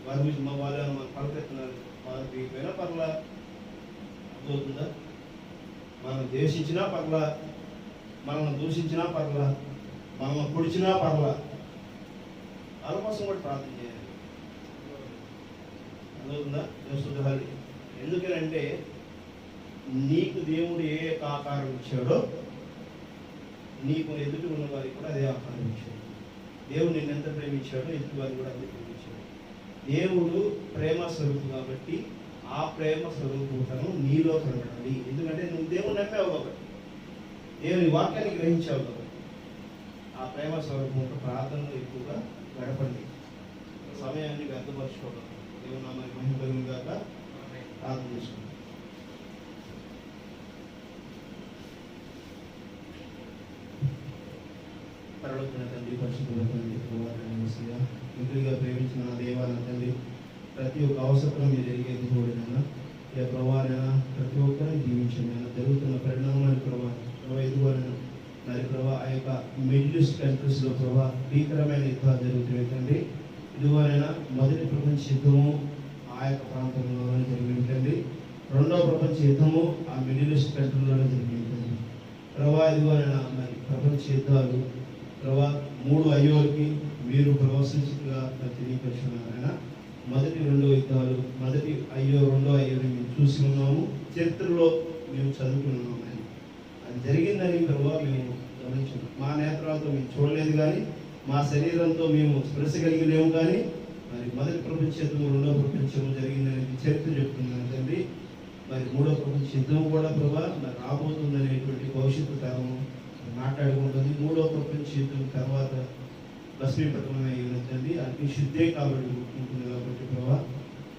వారి గురించి మా వాళ్ళు మనకు పలకెత్తున్నారు. వాళ్ళకి పోయినా పర్లా, అర్థమవుతుందా? మనం ద్వేషించినా పర్లా, మనల్ని దూషించినా పర్లా, మనల్ని పొడిచినా పర్లా, వాళ్ళ కోసం కూడా ప్రార్థన చేయాలి. అర్థమవుతుందా? చూడాలి. ఎందుకనంటే నీకు దేవుడు ఏ ఆకారం ఇచ్చాడో నీకు ఎదుటి ఉన్న వారికి కూడా అదే ఆకారం ఇచ్చాడు. దేవుడు నిన్ను ఎంత ప్రేమించాడో ఎదుటి వారికి కూడా అదే ప్రేమించాడు. దేవుడు ప్రేమ స్వరూపు కాబట్టి ఆ ప్రేమ స్వరూపతను నీలో కనబడాలి. ఎందుకంటే నువ్వు దేవుడు నమ్మావు కాబట్టి, దేవుని వాక్యాన్ని గ్రహించావు కాబట్టి ఆ ప్రేమ స్వరూపంతో ప్రార్థనలు ఎక్కువగా గడపండి. సమయాన్ని వ్యర్థపరచుకోవడం. దేవుని నామానికి మహిమ కలుగును గాక. ప్రార్థన చేసుకుంటాం. పరలోకమైన తండ్రి, పరిశుద్ధుల తండ్రి, ప్రభువా ఇంటిగా ప్రేమించిన నా దేవాలయ తండ్రి, ప్రతి ఒక్క అవసరం మీరు ఎరిగేది చూడనైనా ఏ ప్రభావైనా ప్రతి ఒక్కరిని జీవించండి. జరుగుతున్న పరిణామాన్ని ప్రభావ ఎదుగునైనా మరి ప్రభావ ఆ యొక్క మిడిల్ ఈస్ట్ కంట్రీస్లో ప్రభావ భీకరమైన యుద్ధాలు జరుగుతున్నాయి తండ్రి. ఇదిగోనైనా మొదటి ప్రపంచ యుద్ధము ఆ యొక్క ప్రాంతంలోనే జరిగిందండి. రెండవ ప్రపంచ యుద్ధము ఆ మిడిల్ ఈస్ట్ కంట్రీలోనే జరిగిందండి. ప్రభావ ఇదిగోనైనా మరి ప్రపంచ యుద్ధాలు ప్రభావ 3 అయ్యోలకి మీరు ప్రవశించుగా తెలియపరుచున్నారైనా. మొదటి 2 యుద్ధాలు, మొదటి అయ్యో 2వ అయ్యోని మేము చూసి ఉన్నాము, చరిత్రలో మేము చదువుకున్నాము. అది జరిగిందని ప్రభావ మేము గమనించున్నాం. మా నేత్రాలతో మేము చూడలేదు కానీ, మా శరీరంతో మేము స్పృశగలిగి లేము కానీ, మరి మొదటి ప్రపంచ యుద్ధం 2వ ప్రపంచ యుద్ధం జరిగిందని చరిత్ర చెప్తున్నాను తండ్రి. మరి 3వ ప్రపంచ యుద్ధం కూడా ప్రభావ మరి రాబోతుందనేటువంటి భవిష్యత్తు తరము మాట్లాడుకుంటుంది. 3వ ప్రపంచ యుద్ధం తర్వాత భస్మీపట్నం అయ్యిందండి. అది శుద్ధే కాబట్టి ఉంటుంది కాబట్టి ప్రభావ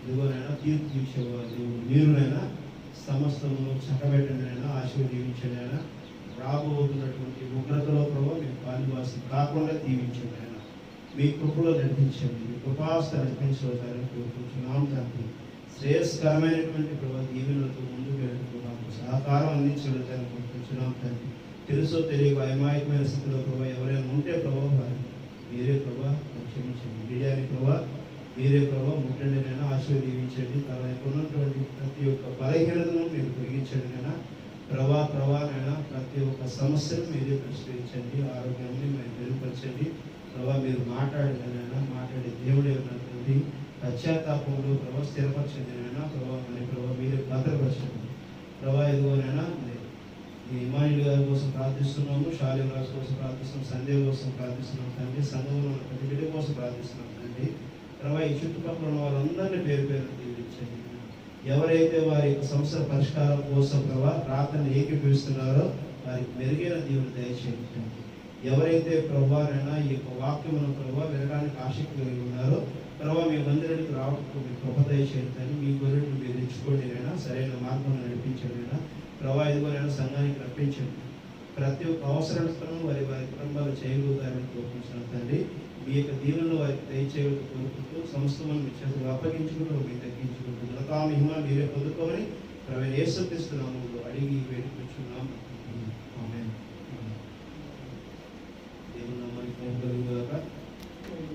ఇదిగోనైనా తీర్పు తీర్చేవారు మీరునైనా సమస్తము చక్కబెట్టండి అయినా, ఆశీర్వదించండి అయినా. రాబోతున్నటువంటి ఉగ్రతలో ప్రభావ మేము పాలివాసి కాకుండా దీవించండి అయినా. మీ కృపలో నడిపించండి, మీ కృపాస్త నడిపించవతారని కోరుకుంటున్నాం తండ్రి. శ్రేయస్కరమైనటువంటి ప్రభావ దీవెనలతో ముందుకు వెళ్ళి మాకు సహకారం అందించగలుగుతారని కోరుకుంటున్నాం తండ్రి. తెలుసో తెలియక అమాయకమైన స్థితిలో ప్రభావ ఎవరైనా ఉంటే ప్రభావ మీరే ప్రభావ క్షమించండి. మీడియాని ప్రభావ మీరే ప్రభావ ముట్టండినైనా, ఆశీర్వదించండి. తనకు ఉన్నటువంటి ప్రతి ఒక్క బలహీనతను మీరు తొలగించండి అయినా. ప్రభానైనా ప్రతి ఒక్క సమస్యను మీరే పరిష్కరించండి. ఆరోగ్యాన్ని మీరు మెరుగుపరచండి ప్రభావ. మీరు మాట్లాడినైనా మాట్లాడే దేవుడే ఉన్నటువంటి పశ్చాత్తాపంలో ప్రభావ స్థిరపరచండి అయినా ప్రభావ. మరి ప్రభావ మీరే భద్రపరచండి ప్రభావ. ఇదిగోనైనా ఈ ఇమానుయేలు గారి కోసం ప్రార్థిస్తున్నాము, షాలి రాజు కోసం ప్రార్థిస్తున్నాం, సందేహ కోసం ప్రార్థిస్తున్నాం తండ్రి. సంఘంలో ప్రతి బిడ్డ కోసం ప్రార్థిస్తున్నాం తండ్రి. ప్రభావ ఈ చుట్టుపక్కల ఉన్న వాళ్ళందరినీ పేరు పేరు దీవించండి. ఎవరైతే వారి యొక్క సమస్యల పరిష్కారం కోసం ప్రభావ ప్రార్థన ఏకీభవిస్తున్నారో వారికి మెరుగైన దేవుడు దయచేయండి. ఎవరైతే ప్రభావైనా ఈ యొక్క వాక్యమును ప్రభావ వినడానికి ఆసక్తి కలిగి ఉన్నారో ప్రభావ మీ మందిరానికి రావడానికి మీ కృప దయచేయండి. మీ గొర్రెలు మీరు తెచ్చుకోండి అయినా, సరైన మార్గం నడిపించండి అయినా ప్రభావ. ఇదిగోనైనా సంఘానికి రప్పించండి. ప్రతి ఒక్క అవసరాలను వారి కుటుంబాలు చేయగలుగుతారని కోరుకుంటున్నాను తండ్రి. మీ యొక్క దీవెనలు వారికి దయచేయడం కోరుకుంటూ సమస్తమని మీ చేతులు అప్పగించుకుంటూ మీరు తగ్గించుకుంటూ మహిమ మీరే పొందుకోమని ప్రవీణ యేసుక్రీస్తు నామములో అడిగి వేడుకుంటున్నాము.